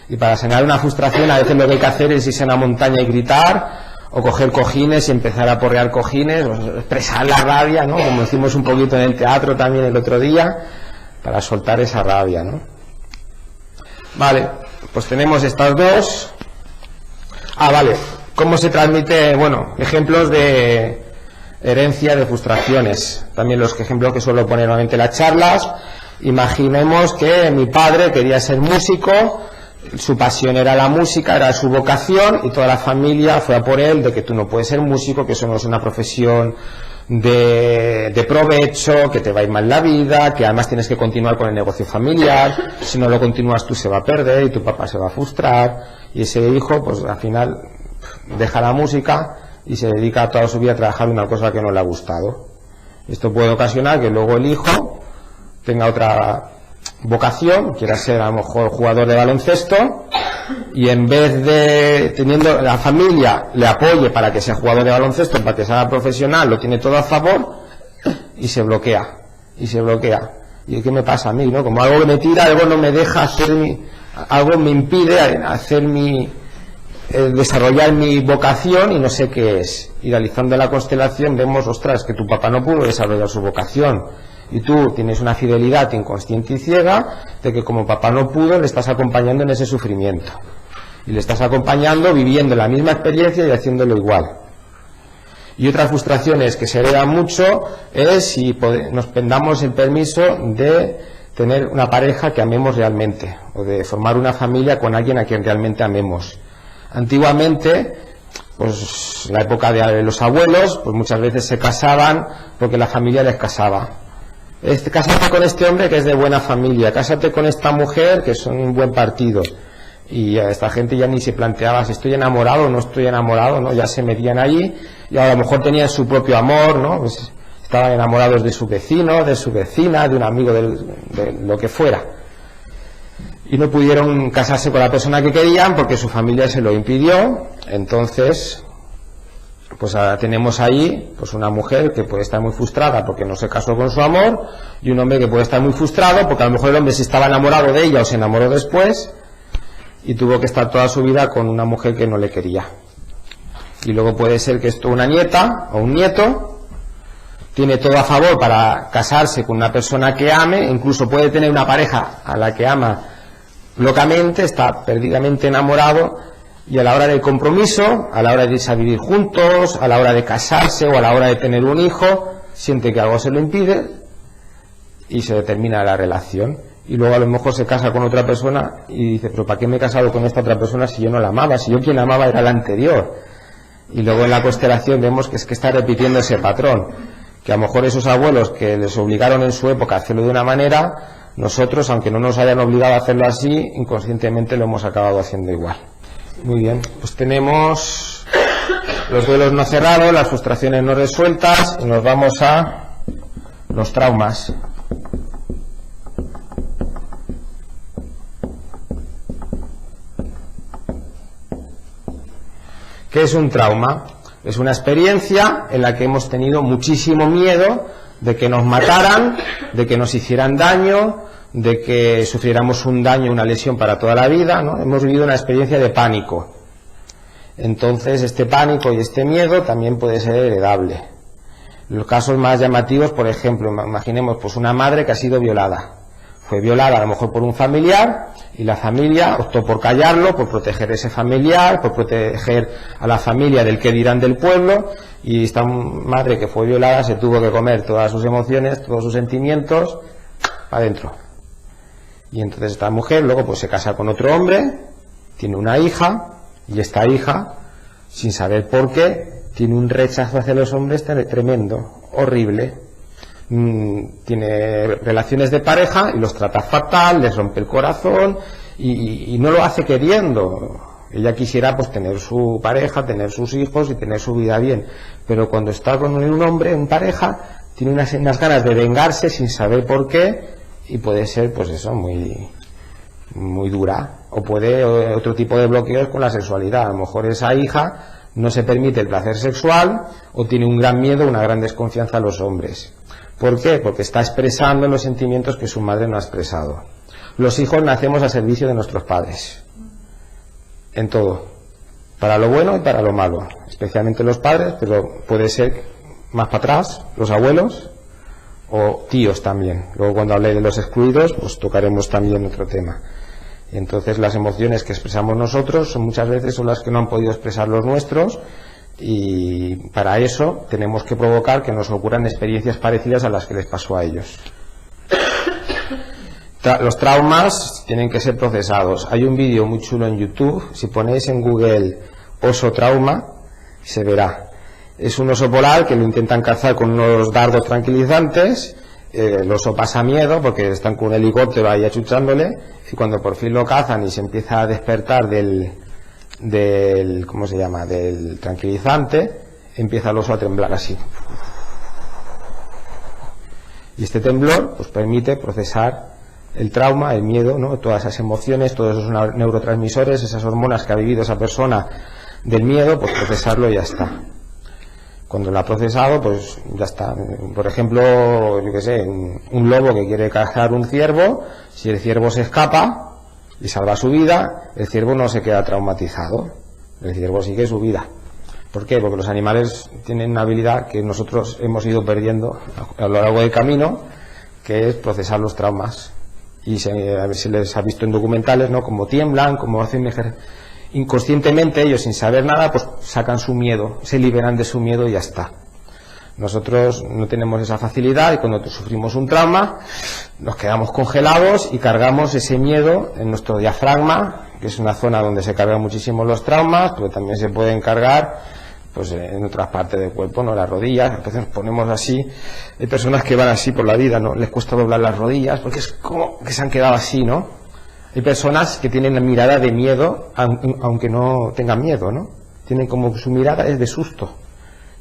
Y para sanar una frustración a veces lo que hay que hacer es irse a una montaña y gritar, o coger cojines y empezar a porrear cojines, o expresar la rabia, ¿no? Como hicimos un poquito en el teatro también el otro día, para soltar esa rabia, ¿no? Vale, pues tenemos estas dos. Vale, ¿cómo se transmite? Bueno, ejemplos de herencia de frustraciones. También los ejemplos que suelo poner normalmente en las charlas. Imaginemos que mi padre quería ser músico, su pasión era la música, era su vocación, y toda la familia fue a por él de que tú no puedes ser músico, que eso no es una profesión de provecho, que te va a ir mal la vida, que además tienes que continuar con el negocio familiar, si no lo continúas tú se va a perder y tu papá se va a frustrar, y ese hijo pues al final deja la música y se dedica toda su vida a trabajar en una cosa que no le ha gustado. Esto puede ocasionar que luego el hijo tenga otra vocación, quiera ser a lo mejor jugador de baloncesto, y en vez de teniendo la familia le apoye para que sea jugador de baloncesto, para que sea profesional, lo tiene todo a favor, y se bloquea. ¿Y qué me pasa a mí, no? Como algo que me tira, algo no me deja hacer algo me impide hacer desarrollar mi vocación, y no sé qué es. Y realizando la constelación vemos, ostras, que tu papá no pudo desarrollar su vocación, y tú tienes una fidelidad inconsciente y ciega de que como papá no pudo, le estás acompañando en ese sufrimiento. Y le estás acompañando viviendo la misma experiencia y haciéndolo igual. Y otras frustraciones que se heredan mucho es si nos damos el permiso de tener una pareja que amemos realmente, o de formar una familia con alguien a quien realmente amemos. Antiguamente, pues en la época de los abuelos, pues muchas veces se casaban porque la familia les casaba. Cásate con este hombre que es de buena familia, cásate con esta mujer que son un buen partido. Y a esta gente ya ni se planteaba si estoy enamorado o no estoy enamorado, ¿no? Ya se metían allí y a lo mejor tenían su propio amor, ¿no? Pues estaban enamorados de su vecino, de su vecina, de un amigo, de lo que fuera. Y no pudieron casarse con la persona que querían porque su familia se lo impidió. Entonces, pues ahora tenemos ahí pues una mujer que puede estar muy frustrada porque no se casó con su amor, y un hombre que puede estar muy frustrado porque a lo mejor el hombre sí estaba enamorado de ella o se enamoró después y tuvo que estar toda su vida con una mujer que no le quería. Y luego puede ser que esto, una nieta o un nieto tiene todo a favor para casarse con una persona que ame, incluso puede tener una pareja a la que ama locamente, está perdidamente enamorado, y a la hora del compromiso, a la hora de irse a vivir juntos, a la hora de casarse o a la hora de tener un hijo, siente que algo se lo impide y se termina la relación. Y luego a lo mejor se casa con otra persona y dice, pero ¿para qué me he casado con esta otra persona si yo no la amaba? Si yo quien la amaba era la anterior. Y luego en la constelación vemos que es que está repitiendo ese patrón, que a lo mejor esos abuelos que les obligaron en su época a hacerlo de una manera, nosotros, aunque no nos hayan obligado a hacerlo así, inconscientemente lo hemos acabado haciendo igual. Muy bien, pues tenemos los duelos no cerrados, las frustraciones no resueltas, y nos vamos a los traumas. ¿Qué es un trauma? Es una experiencia en la que hemos tenido muchísimo miedo de que nos mataran, de que nos hicieran daño, de que sufriéramos un daño, una lesión para toda la vida, ¿no? Hemos vivido una experiencia de pánico. Entonces este pánico y este miedo también puede ser heredable. Los casos más llamativos, por ejemplo, imaginemos pues una madre que ha sido violada. Fue violada a lo mejor por un familiar y la familia optó por callarlo, por proteger a ese familiar, por proteger a la familia del qué dirán del pueblo, y esta madre que fue violada se tuvo que comer todas sus emociones, todos sus sentimientos adentro. Y entonces esta mujer luego pues se casa con otro hombre, tiene una hija, y esta hija, sin saber por qué, tiene un rechazo hacia los hombres tremendo, horrible. Tiene relaciones de pareja y los trata fatal, les rompe el corazón y no lo hace queriendo. Ella quisiera pues tener su pareja, tener sus hijos y tener su vida bien, pero cuando está con un hombre en pareja tiene unas ganas de vengarse sin saber por qué, y puede ser pues eso, muy dura, o puede otro tipo de bloqueos con la sexualidad. A lo mejor esa hija no se permite el placer sexual o tiene un gran miedo, una gran desconfianza a los hombres. ¿Por qué? Porque está expresando los sentimientos que su madre no ha expresado. Los hijos nacemos a servicio de nuestros padres, en todo, para lo bueno y para lo malo, especialmente los padres, pero puede ser más para atrás, los abuelos o tíos también. Luego cuando hable de los excluidos, pues tocaremos también otro tema. Y entonces las emociones que expresamos nosotros muchas veces son las que no han podido expresar los nuestros, y para eso tenemos que provocar que nos ocurran experiencias parecidas a las que les pasó a ellos. Los traumas tienen que ser procesados. Hay un vídeo muy chulo en YouTube, si ponéis en Google oso trauma, se verá. Es un oso polar que lo intentan cazar con unos dardos tranquilizantes. El oso pasa miedo porque están con un helicóptero ahí achuchándole, y cuando por fin lo cazan y se empieza a despertar del ¿cómo se llama?, del tranquilizante, empieza el oso a temblar así. Y este temblor pues permite procesar el trauma, el miedo, ¿no?, todas esas emociones, todos esos neurotransmisores, esas hormonas que ha vivido esa persona del miedo, pues procesarlo y ya está. Cuando lo ha procesado, pues ya está. Por ejemplo, yo qué sé, un lobo que quiere cazar un ciervo, si el ciervo se escapa y salva su vida, el ciervo no se queda traumatizado, el ciervo sigue su vida. ¿Por qué? Porque los animales tienen una habilidad que nosotros hemos ido perdiendo a lo largo del camino, que es procesar los traumas. Y se les ha visto en documentales, ¿no?, como tiemblan, como hacen inconscientemente, ellos sin saber nada, pues sacan su miedo, se liberan de su miedo y ya está. Nosotros no tenemos esa facilidad y cuando sufrimos un trauma nos quedamos congelados y cargamos ese miedo en nuestro diafragma, que es una zona donde se cargan muchísimo los traumas, pero también se pueden cargar pues en otras partes del cuerpo, ¿no?, las rodillas. Entonces nos ponemos así. Hay personas que van así por la vida, ¿no?, les cuesta doblar las rodillas porque es como que se han quedado así, ¿no? Hay personas que tienen la mirada de miedo aunque no tengan miedo, ¿no? Tienen como su mirada es de susto.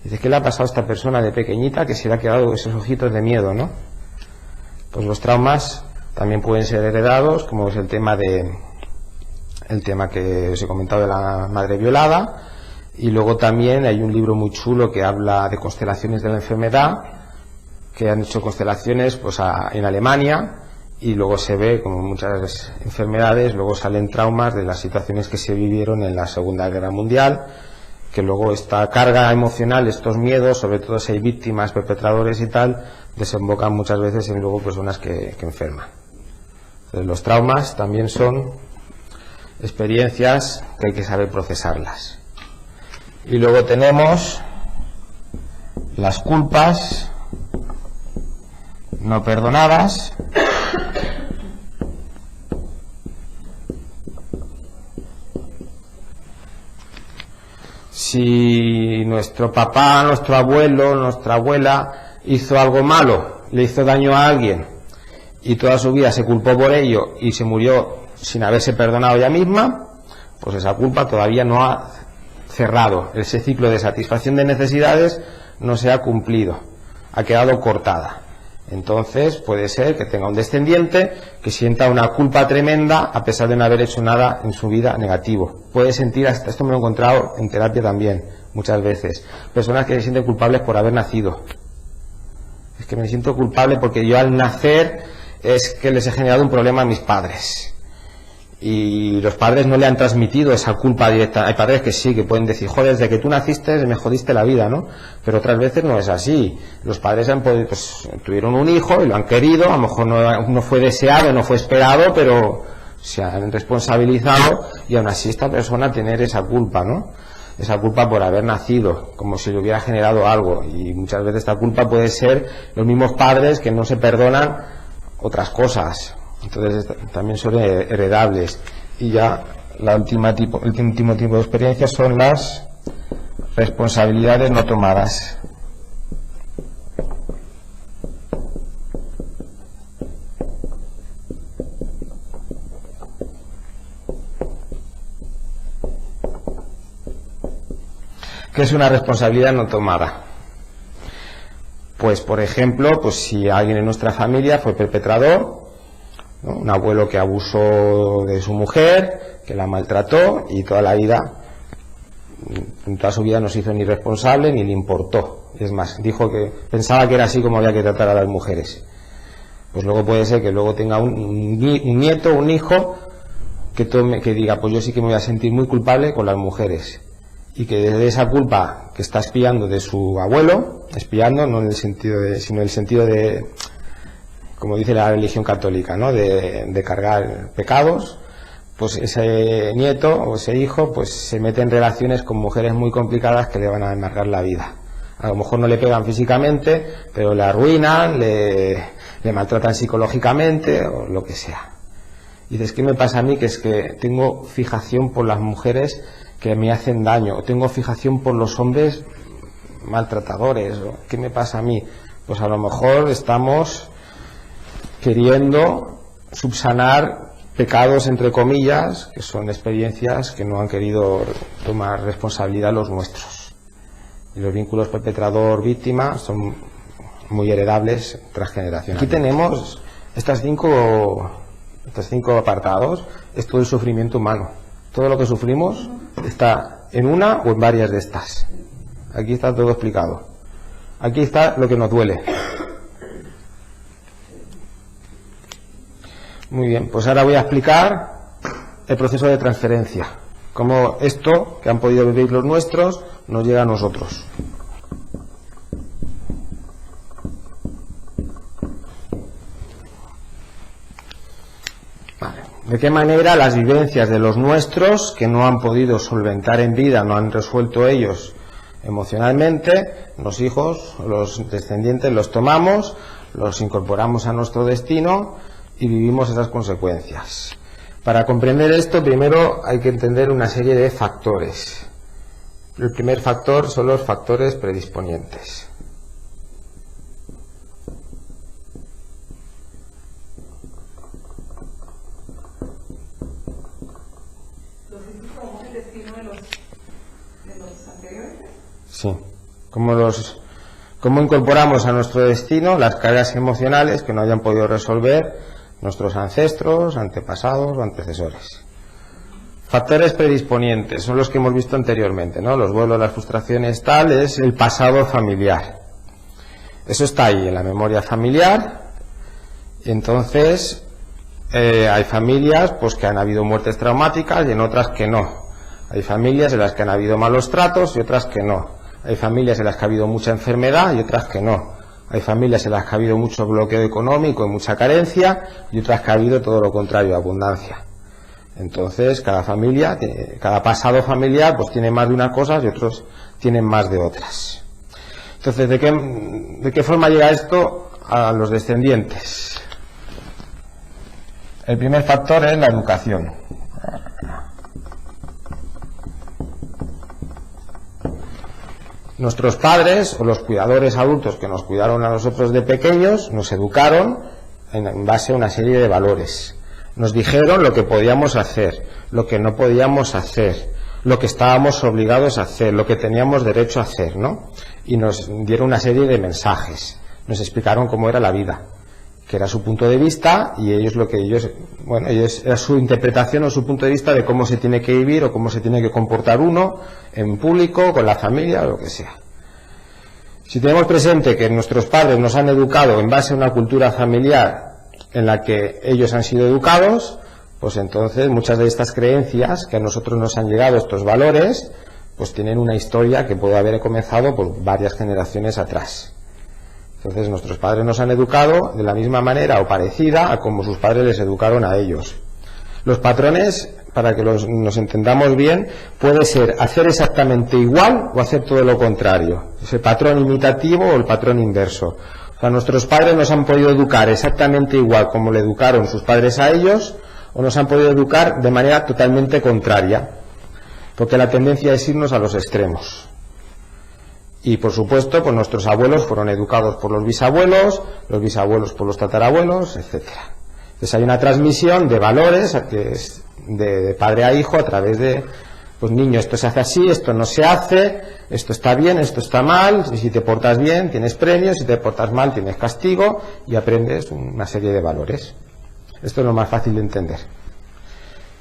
Dice, ¿qué le ha pasado a esta persona de pequeñita que se le ha quedado esos ojitos de miedo, ¿no? Pues los traumas también pueden ser heredados, como es el tema que os he comentado de la madre violada. Y luego también hay un libro muy chulo que habla de constelaciones de la enfermedad, que han hecho constelaciones pues en Alemania, y luego se ve como muchas enfermedades, luego salen traumas de las situaciones que se vivieron en la Segunda Guerra Mundial, que luego esta carga emocional, estos miedos, sobre todo si hay víctimas, perpetradores y tal, desembocan muchas veces en luego personas que enferman. Entonces, los traumas también son experiencias que hay que saber procesarlas. Y luego tenemos las culpas no perdonadas, si nuestro papá, nuestro abuelo, nuestra abuela hizo algo malo, le hizo daño a alguien y toda su vida se culpó por ello y se murió sin haberse perdonado ella misma, pues esa culpa todavía no ha cerrado, ese ciclo de satisfacción de necesidades no se ha cumplido, ha quedado cortada. Entonces puede ser que tenga un descendiente que sienta una culpa tremenda a pesar de no haber hecho nada en su vida negativo. Puede sentir, hasta esto me lo he encontrado en terapia también, muchas veces, personas que se sienten culpables por haber nacido. Es que me siento culpable porque yo al nacer es que les he generado un problema a mis padres. Y los padres no le han transmitido esa culpa directa. Hay padres que sí, que pueden decir, joder, desde que tú naciste me jodiste la vida, ¿no? Pero otras veces no es así. Los padres han podido, pues, tuvieron un hijo y lo han querido, a lo mejor no fue deseado, no fue esperado, pero se han responsabilizado y aún así esta persona tener esa culpa, ¿no? Esa culpa por haber nacido, como si le hubiera generado algo. Y muchas veces esta culpa puede ser los mismos padres que no se perdonan otras cosas. Entonces también son heredables. Y ya el último tipo de experiencias son las responsabilidades no tomadas. ¿Qué es una responsabilidad no tomada? Pues por ejemplo, pues si alguien en nuestra familia fue perpetrador, ¿no?, un abuelo que abusó de su mujer, que la maltrató y toda la vida, en toda su vida no se hizo ni responsable ni le importó. Es más, dijo que pensaba que era así como había que tratar a las mujeres. Pues luego puede ser que luego tenga un nieto, un hijo, que diga, pues yo sí que me voy a sentir muy culpable con las mujeres. Y que desde esa culpa que está espiando de su abuelo, espiando no en el sentido sino en el sentido de, como dice la religión católica, ¿no?, de cargar pecados, pues ese nieto o ese hijo pues se mete en relaciones con mujeres muy complicadas que le van a amargar la vida. A lo mejor no le pegan físicamente, pero le arruinan, le maltratan psicológicamente o lo que sea. Y dices, ¿qué me pasa a mí? Que es que tengo fijación por las mujeres que me hacen daño, o tengo fijación por los hombres maltratadores, ¿o qué me pasa a mí? Pues a lo mejor estamos queriendo subsanar pecados, entre comillas, que son experiencias que no han querido tomar responsabilidad los nuestros. Y los vínculos perpetrador-víctima son muy heredables transgeneracionales. Aquí tenemos estos cinco apartados, es todo el sufrimiento humano. Todo lo que sufrimos está en una o en varias de estas. Aquí está todo explicado. Aquí está lo que nos duele. Muy bien, pues ahora voy a explicar el proceso de transferencia. Cómo esto que han podido vivir los nuestros nos llega a nosotros. de qué manera las vivencias de los nuestros, que no han podido solventar en vida, no han resuelto ellos emocionalmente, los hijos, los descendientes, los tomamos, los incorporamos a nuestro destino y vivimos esas consecuencias. Para comprender esto, primero hay que entender una serie de factores. El primer factor son los factores predisponientes. Sí, cómo incorporamos a nuestro destino las cargas emocionales que no hayan podido resolver nuestros ancestros, antepasados o antecesores. Factores predisponientes son los que hemos visto anteriormente, ¿no? Los vuelos, las frustraciones, tal, es el pasado familiar. Eso está ahí en la memoria familiar. Y entonces hay familias pues que han habido muertes traumáticas y en otras que no. Hay familias en las que han habido malos tratos y otras que no. Hay familias en las que ha habido mucha enfermedad y otras que no. Hay familias en las que ha habido mucho bloqueo económico y mucha carencia y otras que ha habido todo lo contrario, abundancia. Entonces cada familia, cada pasado familiar pues tiene más de una cosa y otros tienen más de otras. Entonces, ¿de qué forma llega esto a los descendientes? El primer factor es la educación. Nuestros padres o los cuidadores adultos que nos cuidaron a nosotros de pequeños nos educaron en base a una serie de valores. Nos dijeron lo que podíamos hacer, lo que no podíamos hacer, lo que estábamos obligados a hacer, lo que teníamos derecho a hacer, ¿no? Y nos dieron una serie de mensajes, nos explicaron cómo era la vida, que era su punto de vista y ellos era su interpretación o su punto de vista de cómo se tiene que vivir o cómo se tiene que comportar uno en público, con la familia o lo que sea. Si tenemos presente que nuestros padres nos han educado en base a una cultura familiar en la que ellos han sido educados, pues entonces muchas de estas creencias que a nosotros nos han llegado, estos valores, pues tienen una historia que puede haber comenzado por varias generaciones atrás. Entonces nuestros padres nos han educado de la misma manera o parecida a como sus padres les educaron a ellos. Los patrones, para que nos entendamos bien, puede ser hacer exactamente igual o hacer todo lo contrario. Es el patrón imitativo o el patrón inverso. O sea, nuestros padres nos han podido educar exactamente igual como le educaron sus padres a ellos, o nos han podido educar de manera totalmente contraria, porque la tendencia es irnos a los extremos. Y por supuesto, pues nuestros abuelos fueron educados por los bisabuelos por los tatarabuelos, etcétera. Entonces hay una transmisión de valores que es de padre a hijo a través de, pues niño, esto se hace así, esto no se hace, esto está bien, esto está mal, y si te portas bien tienes premios, si te portas mal tienes castigo, y aprendes una serie de valores. Esto es lo más fácil de entender.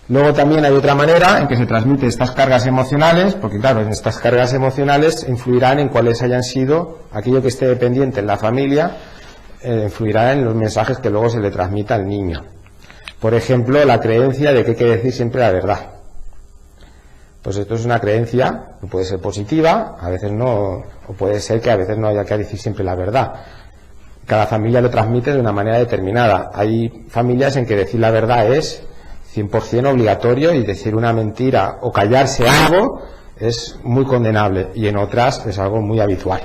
Luego también hay otra manera en que se transmiten estas cargas emocionales, porque claro, en estas cargas emocionales influirán en cuáles hayan sido aquello que esté dependiente en la familia, influirá en los mensajes que luego se le transmita al niño. Por ejemplo, la creencia de que hay que decir siempre la verdad. Pues esto es una creencia que puede ser positiva, a veces no, o puede ser que a veces no haya que decir siempre la verdad. Cada familia lo transmite de una manera determinada. Hay familias en que decir la verdad es 100% obligatorio y decir una mentira o callarse algo es muy condenable, y en otras es algo muy habitual.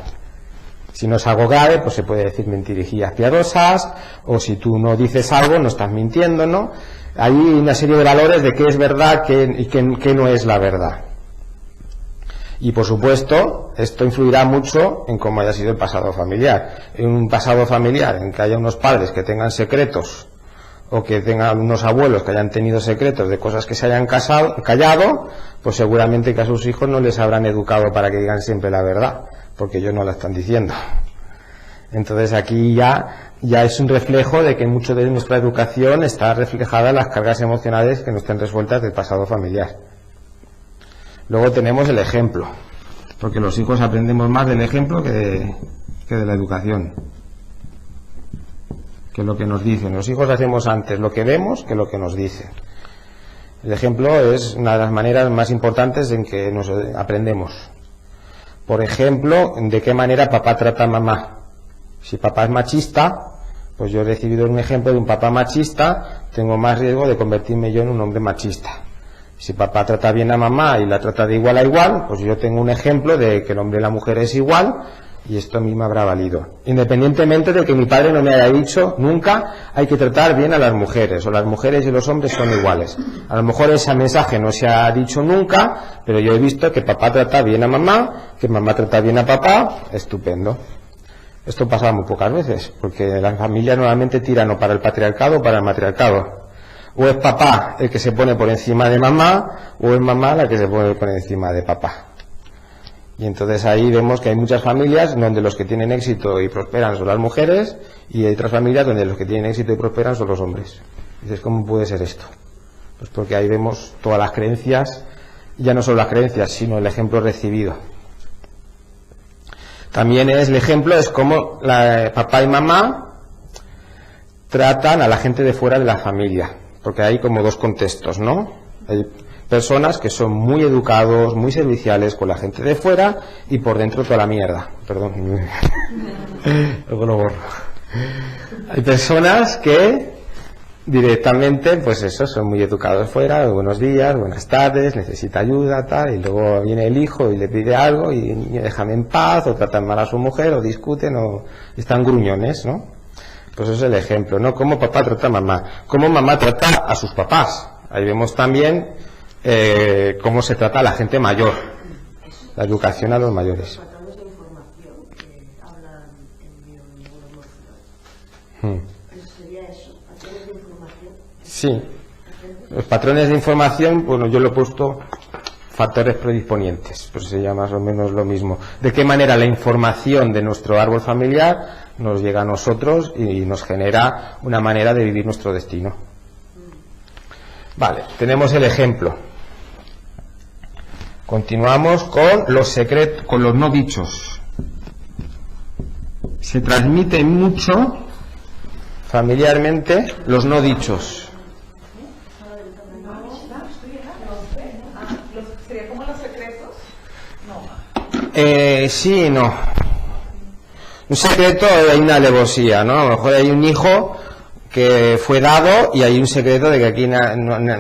Si no es algo grave, pues se puede decir mentirijillas piadosas, o si tú no dices algo, no estás mintiendo, ¿no? Hay una serie de valores de qué es verdad y qué no es la verdad. Y por supuesto, esto influirá mucho en cómo haya sido el pasado familiar. En un pasado familiar en que haya unos padres que tengan secretos, o que tengan unos abuelos que hayan tenido secretos de cosas que se hayan callado, pues seguramente que a sus hijos no les habrán educado para que digan siempre la verdad, porque ellos no la están diciendo. Entonces aquí ya es un reflejo de que mucho de nuestra educación está reflejada en las cargas emocionales que no están resueltas del pasado familiar. Luego tenemos el ejemplo, porque los hijos aprendemos más del ejemplo que de la educación, que lo que nos dicen. Los hijos hacemos antes lo que vemos que lo que nos dicen. El ejemplo es una de las maneras más importantes en que nos aprendemos. Por ejemplo, de qué manera papá trata a mamá. Si papá es machista, pues yo he recibido un ejemplo de un papá machista tengo más riesgo de convertirme yo en un hombre machista. Si papá trata bien a mamá y la trata de igual a igual, pues yo tengo un ejemplo de que el hombre y la mujer es igual, y esto a mí me habrá valido. Independientemente de que mi padre no me haya dicho nunca hay que tratar bien a las mujeres, o las mujeres y los hombres son iguales. A lo mejor ese mensaje no se ha dicho nunca, pero yo he visto que papá trata bien a mamá, que mamá trata bien a papá, estupendo. Esto pasa muy pocas veces, porque las familias normalmente tiran o para el patriarcado o para el matriarcado. O es papá el que se pone por encima de mamá, o es mamá la que se pone por encima de papá. Y entonces ahí vemos que hay muchas familias donde los que tienen éxito y prosperan son las mujeres, y hay otras familias donde los que tienen éxito y prosperan son los hombres. Dices, ¿cómo puede ser esto? Pues porque ahí vemos todas las creencias, ya no solo las creencias, sino el ejemplo recibido. También el ejemplo es cómo papá y mamá tratan a la gente de fuera de la familia, porque hay como dos contextos, ¿no? Hay personas que son muy educados, muy serviciales con la gente de fuera, y por dentro toda la mierda. Perdón. Luego lo borro. Hay personas que directamente, pues eso, son muy educados fuera, buenos días, buenas tardes, necesita ayuda, tal, y luego viene el hijo y le pide algo y niño, déjame en paz, o tratan mal a su mujer, o discuten, o están gruñones, ¿no? Pues eso es el ejemplo, ¿no? Cómo papá trata a mamá, cómo mamá trata a sus papás. Ahí vemos también cómo se trata a la gente mayor, la educación a los mayores. Los patrones de información que hablan en neuroemocional. ¿Sería eso? ¿Patrones de información? Sí. Los patrones de información, bueno, yo lo he puesto factores predisponientes, pues sería más o menos lo mismo. De qué manera la información de nuestro árbol familiar nos llega a nosotros y nos genera una manera de vivir nuestro destino. Vale, tenemos el ejemplo. Continuamos con los secretos, con los no dichos. Se transmiten mucho familiarmente los no dichos. ¿Sería como los secretos? Sí y no. Un secreto, hay una alevosía, ¿no? A lo mejor hay un hijo que fue dado y hay un secreto de que aquí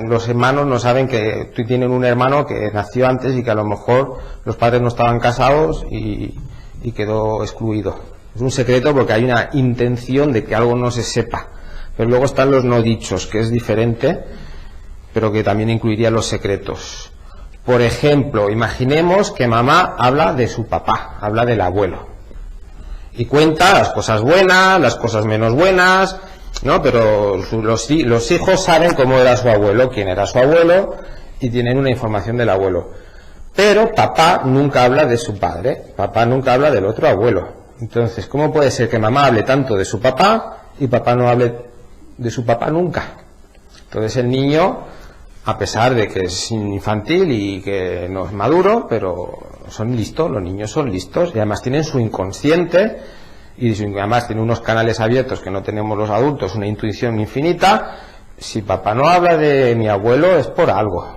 los hermanos no saben que tú tienes un hermano que nació antes y que a lo mejor los padres no estaban casados y quedó excluido. Es un secreto porque hay una intención de que algo no se sepa. Pero luego están los no dichos, que es diferente, pero que también incluiría los secretos. Por ejemplo, imaginemos que mamá habla de su papá, habla del abuelo, y cuenta las cosas buenas, las cosas menos buenas, ¿no? Pero los hijos saben cómo era su abuelo, quién era su abuelo, y tienen una información del abuelo. Pero papá nunca habla de su padre, papá nunca habla del otro abuelo. Entonces, ¿cómo puede ser que mamá hable tanto de su papá y papá no hable de su papá nunca? Entonces el niño, a pesar de que es infantil y que no es maduro, pero son listos, los niños son listos, y además tienen su inconsciente, y además tienen unos canales abiertos que no tenemos los adultos, una intuición infinita. Si papá no habla de mi abuelo es por algo.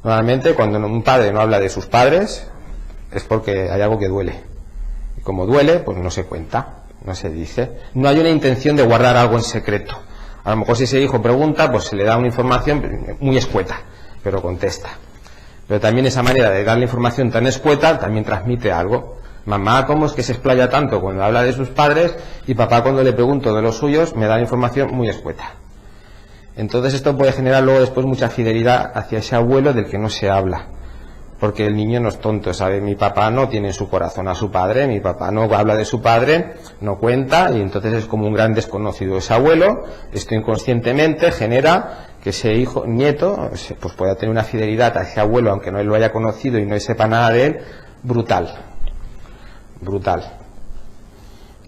Normalmente cuando un padre no habla de sus padres es porque hay algo que duele, y como duele, pues no se cuenta, no se dice, no hay una intención de guardar algo en secreto. A lo mejor si ese hijo pregunta, pues se le da una información muy escueta, pero contesta. Pero también esa manera de darle información tan escueta también transmite algo. Mamá, ¿cómo es que se explaya tanto cuando habla de sus padres? Y papá, cuando le pregunto de los suyos, me da la información muy escueta. Entonces esto puede generar luego después mucha fidelidad hacia ese abuelo del que no se habla. Porque el niño no es tonto, ¿sabe? Mi papá no tiene en su corazón a su padre, mi papá no habla de su padre, no cuenta, y entonces es como un gran desconocido ese abuelo. Esto inconscientemente genera que ese hijo, nieto, pues pueda tener una fidelidad a ese abuelo, aunque no él lo haya conocido y no sepa nada de él, brutal.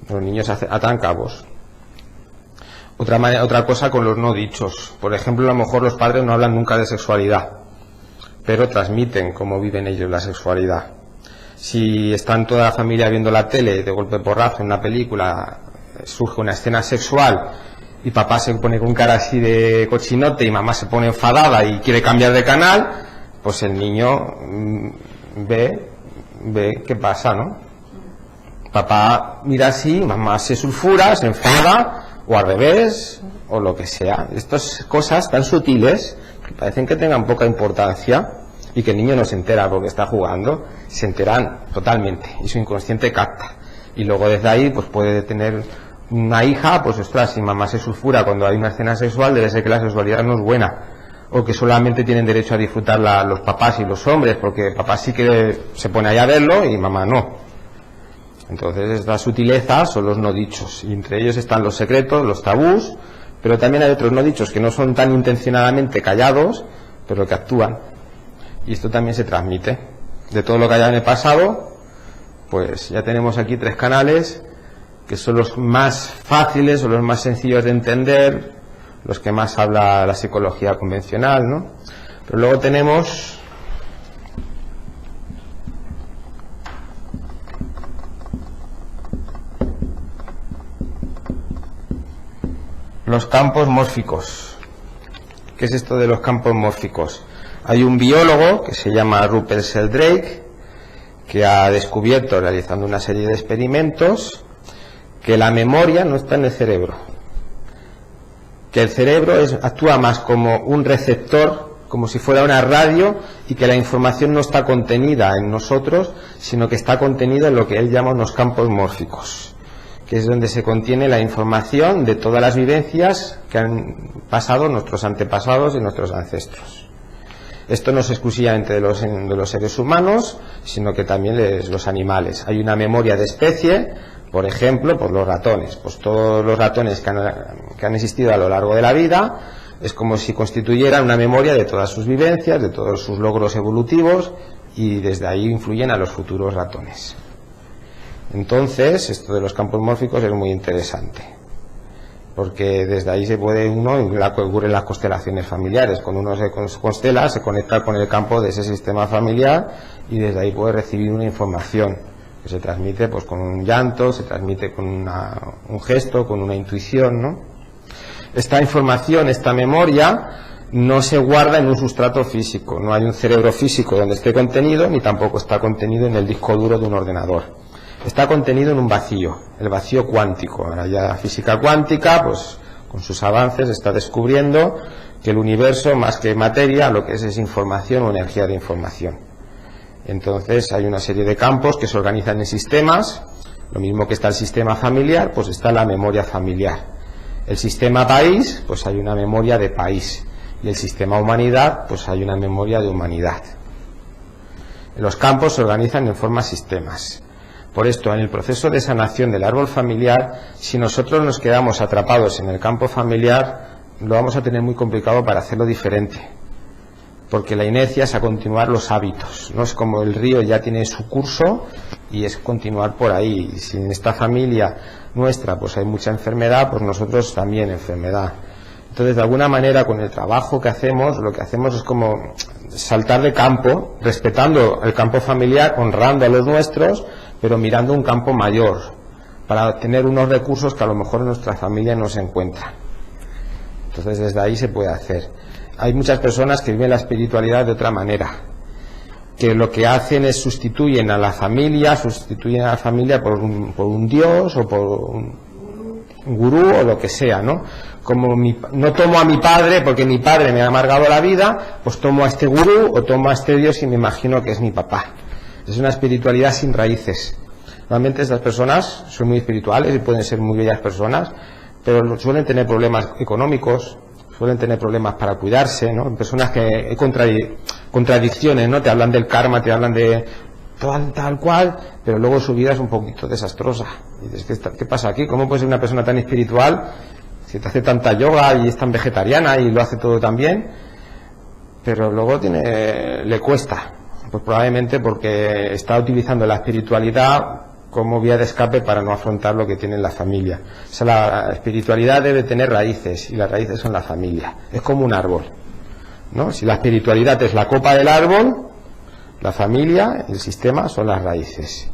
Los niños atan cabos. Otra cosa con los no dichos. Por ejemplo, a lo mejor los padres no hablan nunca de sexualidad, pero transmiten cómo viven ellos la sexualidad. Si están toda la familia viendo la tele, de golpe porrazo en una película surge una escena sexual y papá se pone con cara así de cochinote y mamá se pone enfadada y quiere cambiar de canal, pues el niño ve qué pasa, ¿no? Papá mira así, mamá se sulfura, se enfada, o al revés, o lo que sea. Estas cosas tan sutiles que parecen que tengan poca importancia y que el niño no se entera porque está jugando, se enteran totalmente y su inconsciente capta. Y luego desde ahí pues puede tener una hija, pues ostras, si mamá se sulfura cuando hay una escena sexual, debe ser que la sexualidad no es buena, o que solamente tienen derecho a disfrutarla los papás y los hombres, porque papá sí que se pone ahí a verlo y mamá no. Entonces estas sutilezas son los no dichos, y entre ellos están los secretos, los tabús, pero también hay otros no dichos que no son tan intencionadamente callados, pero que actúan, y esto también se transmite. De todo lo que haya en el pasado, pues ya tenemos aquí 3 canales que son los más fáciles o los más sencillos de entender, los que más habla la psicología convencional, ¿no? Pero luego tenemos los campos mórficos. ¿Qué es esto de los campos mórficos? Hay un biólogo que se llama Rupert Sheldrake que ha descubierto, realizando una serie de experimentos, que la memoria no está en el cerebro, que el cerebro actúa más como un receptor, como si fuera una radio, y que la información no está contenida en nosotros, sino que está contenida en lo que él llama unos campos mórficos, que es donde se contiene la información de todas las vivencias que han pasado nuestros antepasados y nuestros ancestros. Esto no es exclusivamente de los seres humanos, sino que también de los animales. Hay una memoria de especie, por ejemplo, por los ratones. Pues todos los ratones que han existido a lo largo de la vida es como si constituyeran una memoria de todas sus vivencias, de todos sus logros evolutivos, y desde ahí influyen a los futuros ratones. Entonces, esto de los campos mórficos es muy interesante, porque desde ahí se puede ocurren las constelaciones familiares. Cuando uno se constela, se conecta con el campo de ese sistema familiar y desde ahí puede recibir una información que se transmite pues con un llanto, se transmite con un gesto, con una intuición, ¿no? Esta información, esta memoria, no se guarda en un sustrato físico. No hay un cerebro físico donde esté contenido, ni tampoco está contenido en el disco duro de un ordenador. Está contenido en un vacío, el vacío cuántico. Ahora ya la física cuántica, pues con sus avances, está descubriendo que el universo, más que materia, lo que es información o energía de información. Entonces hay una serie de campos que se organizan en sistemas. Lo mismo que está el sistema familiar, pues está la memoria familiar. El sistema país, pues hay una memoria de país. Y el sistema humanidad, pues hay una memoria de humanidad. Los campos se organizan en forma de sistemas. Por esto, en el proceso de sanación del árbol familiar, si nosotros nos quedamos atrapados en el campo familiar, lo vamos a tener muy complicado para hacerlo diferente, porque la inercia es a continuar los hábitos, no es como el río ya tiene su curso y es continuar por ahí. Y si en esta familia nuestra pues hay mucha enfermedad, pues nosotros también enfermedad. Entonces, de alguna manera, con el trabajo que hacemos, lo que hacemos es como saltar de campo, respetando el campo familiar, honrando a los nuestros, pero mirando un campo mayor, para tener unos recursos que a lo mejor nuestra familia no se encuentra. Entonces, desde ahí se puede hacer. Hay muchas personas que viven la espiritualidad de otra manera, que lo que hacen es sustituyen a la familia por un dios o por un gurú o lo que sea, ¿no? Como no tomo a mi padre porque mi padre me ha amargado la vida, pues tomo a este gurú o tomo a este dios y me imagino que es mi papá. Es una espiritualidad sin raíces. Realmente estas personas son muy espirituales y pueden ser muy bellas personas, pero suelen tener problemas económicos, suelen tener problemas para cuidarse, ¿no? Personas que hay contradicciones, ¿no? Te hablan del karma, te hablan de tal cual, pero luego su vida es un poquito desastrosa. Y dices, ¿qué pasa aquí? ¿Cómo puede ser una persona tan espiritual si te hace tanta yoga y es tan vegetariana y lo hace todo tan bien, pero luego le cuesta? Pues probablemente porque está utilizando la espiritualidad como vía de escape para no afrontar lo que tiene en la familia. O sea, la espiritualidad debe tener raíces, y las raíces son la familia. Es como un árbol, ¿no? Si la espiritualidad es la copa del árbol, la familia, el sistema, son las raíces.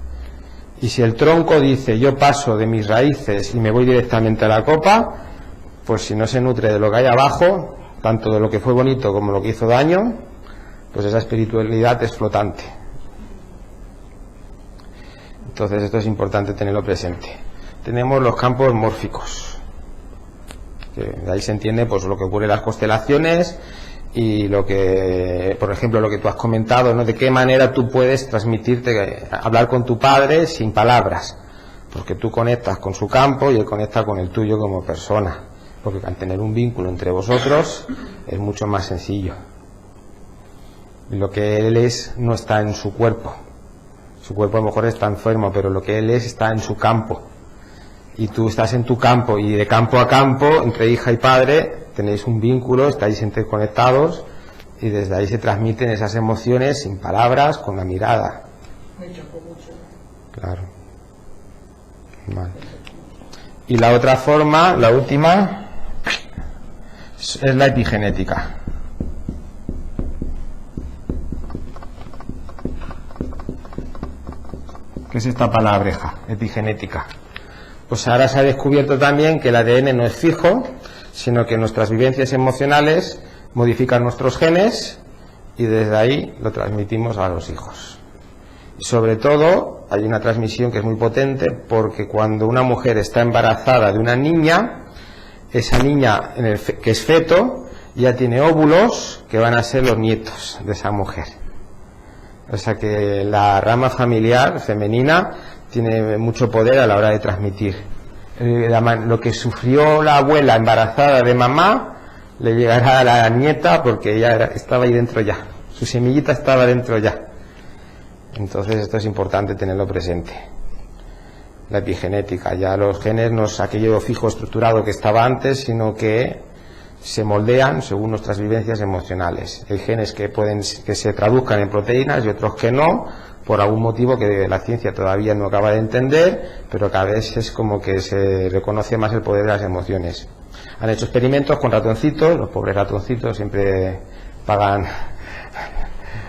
Y si el tronco dice, yo paso de mis raíces y me voy directamente a la copa, pues si no se nutre de lo que hay abajo, tanto de lo que fue bonito como lo que hizo daño, pues esa espiritualidad es flotante. Entonces esto es importante tenerlo presente. Tenemos los campos mórficos. Que de ahí se entiende pues lo que ocurre en las constelaciones y lo que, por ejemplo, lo que tú has comentado, ¿no? De qué manera tú puedes transmitirte, hablar con tu padre sin palabras, porque tú conectas con su campo y él conecta con el tuyo como persona, porque al tener un vínculo entre vosotros es mucho más sencillo. Y lo que él es no está en su cuerpo a lo mejor está enfermo, pero lo que él es está en su campo, y tú estás en tu campo, y de campo a campo, entre hija y padre, tenéis un vínculo, estáis interconectados, y desde ahí se transmiten esas emociones sin palabras, con la mirada. Me chocó mucho. Claro. Vale. Y la otra forma, la última, es la epigenética. ¿Qué es esta palabreja? Epigenética. Pues ahora se ha descubierto también que el ADN no es fijo, sino que nuestras vivencias emocionales modifican nuestros genes y desde ahí lo transmitimos a los hijos. Y sobre todo hay una transmisión que es muy potente, porque cuando una mujer está embarazada de una niña, esa niña que es feto ya tiene óvulos que van a ser los nietos de esa mujer. O sea que la rama familiar femenina tiene mucho poder a la hora de transmitir. Lo que sufrió la abuela embarazada de mamá le llegará a la nieta, porque ella estaba ahí dentro ya. Su semillita estaba dentro ya. Entonces esto es importante tenerlo presente. La epigenética, ya los genes no es aquello fijo estructurado que estaba antes, sino que se moldean según nuestras vivencias emocionales. Hay genes que se traduzcan en proteínas y otros que no, por algún motivo que la ciencia todavía no acaba de entender, pero cada vez es como que se reconoce más el poder de las emociones. Han hecho experimentos con ratoncitos, los pobres ratoncitos siempre pagan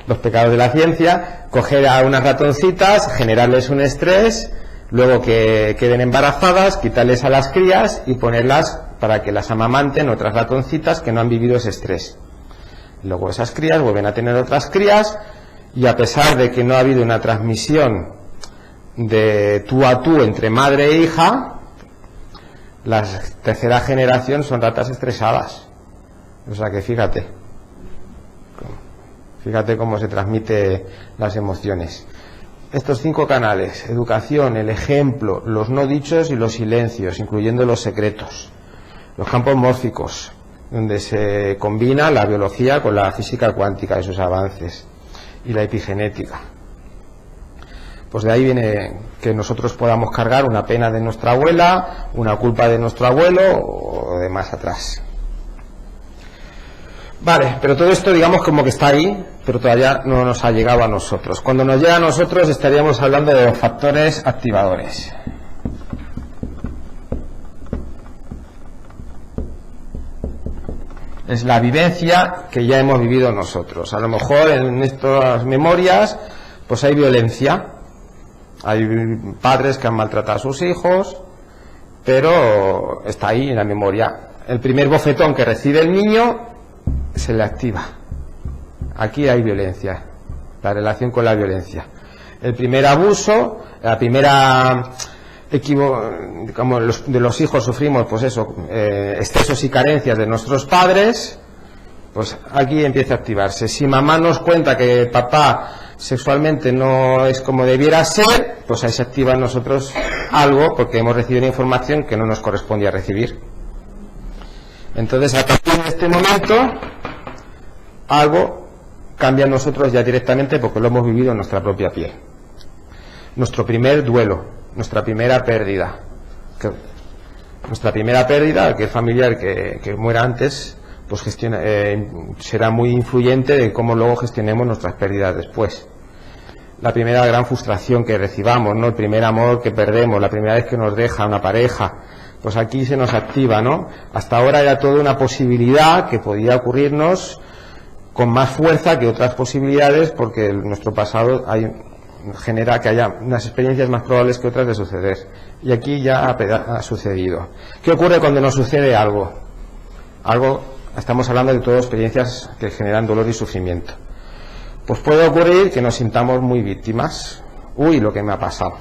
los pecados de la ciencia, coger a unas ratoncitas, generarles un estrés, luego que queden embarazadas, quitarles a las crías y ponerlas para que las amamanten otras ratoncitas que no han vivido ese estrés. Luego esas crías vuelven a tener otras crías, y a pesar de que no ha habido una transmisión de tú a tú entre madre e hija, la tercera generación son ratas estresadas. O sea que fíjate cómo se transmite las emociones. Estos 5 canales: educación, el ejemplo, los no dichos y los silencios, incluyendo los secretos. Los campos mórficos, donde se combina la biología con la física cuántica y sus avances, y la epigenética. Pues de ahí viene que nosotros podamos cargar una pena de nuestra abuela, una culpa de nuestro abuelo o de más atrás. Vale, pero todo esto digamos como que está ahí, pero todavía no nos ha llegado a nosotros. Cuando nos llega a nosotros estaríamos hablando de los factores activadores. Es la vivencia que ya hemos vivido nosotros. A lo mejor en estas memorias pues hay violencia, hay padres que han maltratado a sus hijos, pero está ahí en la memoria. El primer bofetón que recibe el niño se le activa. Aquí hay violencia, la relación con la violencia. El primer abuso, la primera como de los hijos sufrimos pues eso, excesos y carencias de nuestros padres, pues aquí empieza a activarse. Si mamá nos cuenta que papá sexualmente no es como debiera ser, pues ahí se activa en nosotros algo, porque hemos recibido una información que no nos correspondía recibir. Entonces a partir de este momento algo cambia en nosotros ya directamente, porque lo hemos vivido en nuestra propia piel. Nuestro primer duelo, nuestra primera pérdida, aquel familiar que muera antes, pues será muy influyente de cómo luego gestionemos nuestras pérdidas después. La primera gran frustración que recibamos, ¿no? El primer amor que perdemos, la primera vez que nos deja una pareja, pues aquí se nos activa, ¿no? Hasta ahora era toda una posibilidad que podía ocurrirnos con más fuerza que otras posibilidades, porque nuestro pasado genera que haya unas experiencias más probables que otras de suceder, y aquí ya ha sucedido. ¿Qué ocurre cuando nos sucede algo? Estamos hablando de todas experiencias que generan dolor y sufrimiento. Pues puede ocurrir que nos sintamos muy víctimas. Uy, lo que me ha pasado.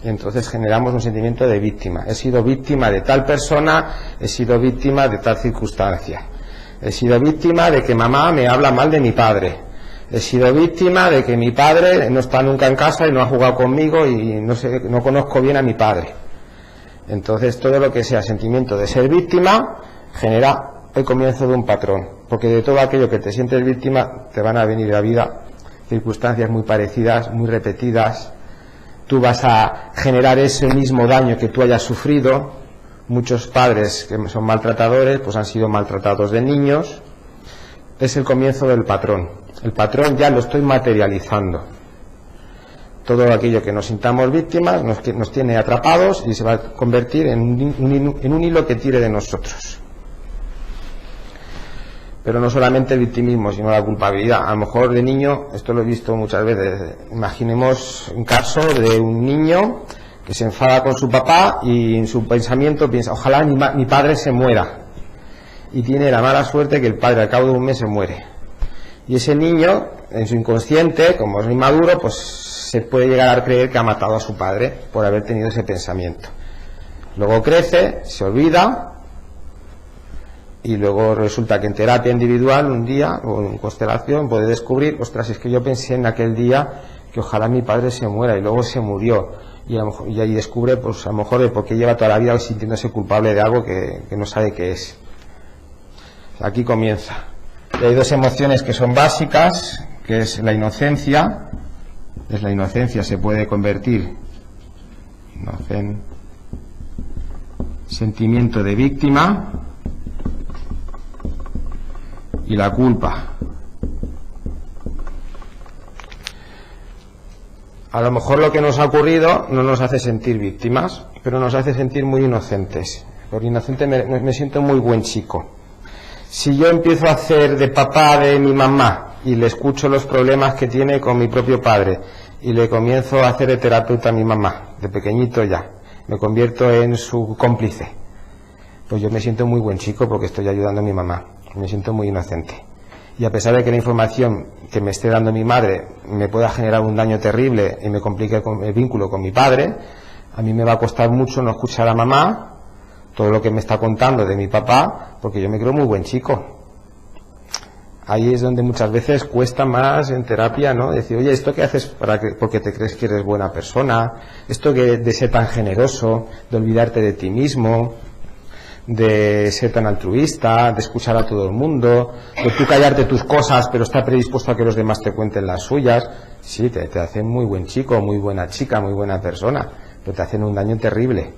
Y entonces generamos un sentimiento de víctima. He sido víctima de tal persona, he sido víctima de tal circunstancia. He sido víctima de que mamá me habla mal de mi padre. He sido víctima de que mi padre no está nunca en casa y no ha jugado conmigo y no conozco bien a mi padre. Entonces todo lo que sea sentimiento de ser víctima genera el comienzo de un patrón, porque de todo aquello que te sientes víctima te van a venir a la vida circunstancias muy parecidas, muy repetidas. Tú vas a generar ese mismo daño que tú hayas sufrido. Muchos padres que son maltratadores pues han sido maltratados de niños. Es el comienzo del patrón. El patrón ya lo estoy materializando. Todo aquello que nos sintamos víctimas nos tiene atrapados y se va a convertir en un hilo que tire de nosotros. Pero no solamente el victimismo, sino la culpabilidad. A lo mejor de niño, esto lo he visto muchas veces, imaginemos un caso de un niño que se enfada con su papá y en su pensamiento piensa, ojalá mi padre se muera. Y tiene la mala suerte que el padre al cabo de un mes se muere. Y ese niño, en su inconsciente, como es inmaduro, pues se puede llegar a creer que ha matado a su padre por haber tenido ese pensamiento. Luego crece, se olvida, y luego resulta que en terapia individual un día o en constelación puede descubrir, ostras, es que yo pensé en aquel día que ojalá mi padre se muera y luego se murió, y ahí descubre pues a lo mejor el por qué lleva toda la vida sintiéndose culpable de algo que no sabe qué es. Aquí comienza. Y hay dos emociones que son básicas, que es la inocencia. Es la inocencia, se puede convertir sentimiento de víctima, y la culpa. A lo mejor lo que nos ha ocurrido no nos hace sentir víctimas, pero nos hace sentir muy inocentes. Por inocente me siento muy buen chico. Si yo empiezo a hacer de papá de mi mamá y le escucho los problemas que tiene con mi propio padre y le comienzo a hacer de terapeuta a mi mamá, de pequeñito ya, me convierto en su cómplice, pues yo me siento muy buen chico porque estoy ayudando a mi mamá. Me siento muy inocente. Y a pesar de que la información que me esté dando mi madre me pueda generar un daño terrible y me complique el vínculo con mi padre, a mí me va a costar mucho no escuchar a mamá todo lo que me está contando de mi papá, porque yo me creo muy buen chico. Ahí es donde muchas veces cuesta más en terapia, ¿no? Decir, oye, ¿esto qué haces porque te crees que eres buena persona? ¿Esto de ser tan generoso, de olvidarte de ti mismo, de ser tan altruista, de escuchar a todo el mundo, de tú callarte tus cosas pero estar predispuesto a que los demás te cuenten las suyas? Sí, te hacen muy buen chico, muy buena chica, muy buena persona, pero te hacen un daño terrible.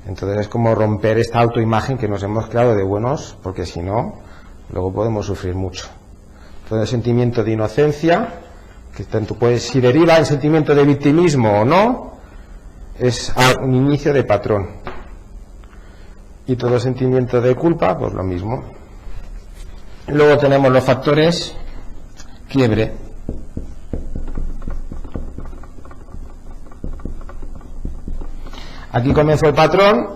Entonces es como romper esta autoimagen que nos hemos creado de buenos, porque si no, luego podemos sufrir mucho. Todo el sentimiento de inocencia, que tanto puede, si deriva en sentimiento de victimismo o no, es un inicio de patrón. Y todo sentimiento de culpa, pues lo mismo. Luego tenemos los factores quiebre. Aquí comienza el patrón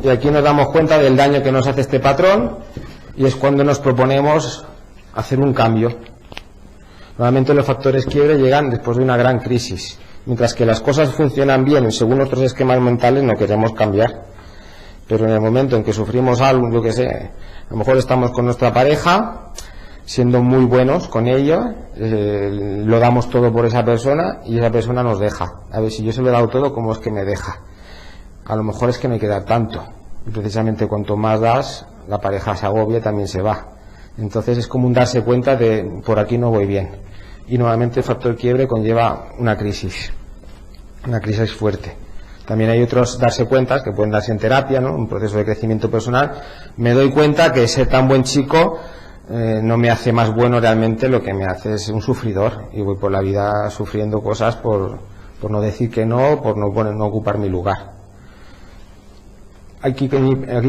y aquí nos damos cuenta del daño que nos hace este patrón, y es cuando nos proponemos hacer un cambio. Normalmente los factores quiebre llegan después de una gran crisis. Mientras que las cosas funcionan bien según nuestros esquemas mentales, no queremos cambiar. Pero en el momento en que sufrimos algo, yo que sé, a lo mejor estamos con nuestra pareja, siendo muy buenos con ella, lo damos todo por esa persona y esa persona nos deja. A ver, si yo se lo he dado todo, ¿cómo es que me deja? A lo mejor es que no hay que dar tanto. Y precisamente cuanto más das, la pareja se agobia y también se va. Entonces es como un darse cuenta de, por aquí no voy bien. Y normalmente el factor quiebre conlleva una crisis fuerte. También hay otros darse cuentas que pueden darse en terapia, ¿no? Un proceso de crecimiento personal. Me doy cuenta que ser tan buen chico no me hace más bueno realmente, lo que me hace es un sufridor, y voy por la vida sufriendo cosas por no decir que no, por no ocupar mi lugar. Aquí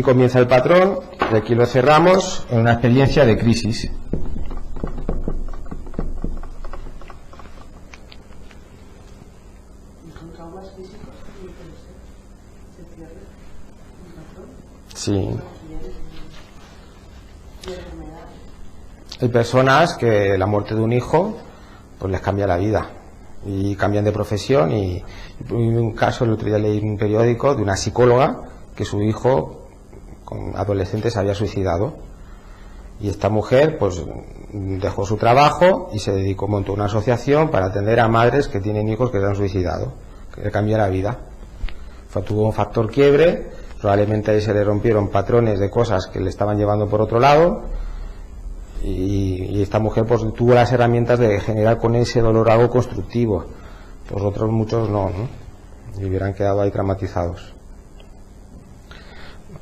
comienza el patrón y aquí lo cerramos en una experiencia de crisis. Sí. Hay personas que la muerte de un hijo pues les cambia la vida. y cambian de profesión. Y un caso, el otro día leí en un periódico de una psicóloga que su hijo con adolescente se había suicidado, y esta mujer pues dejó su trabajo y se dedicó, montó una asociación para atender a madres que tienen hijos que se han suicidado, que le cambió la vida. Tuvo un factor quiebre, probablemente ahí se le rompieron patrones de cosas que le estaban llevando por otro lado, y esta mujer pues tuvo las herramientas de generar con ese dolor algo constructivo. Pues otros muchos no, y hubieran quedado ahí traumatizados.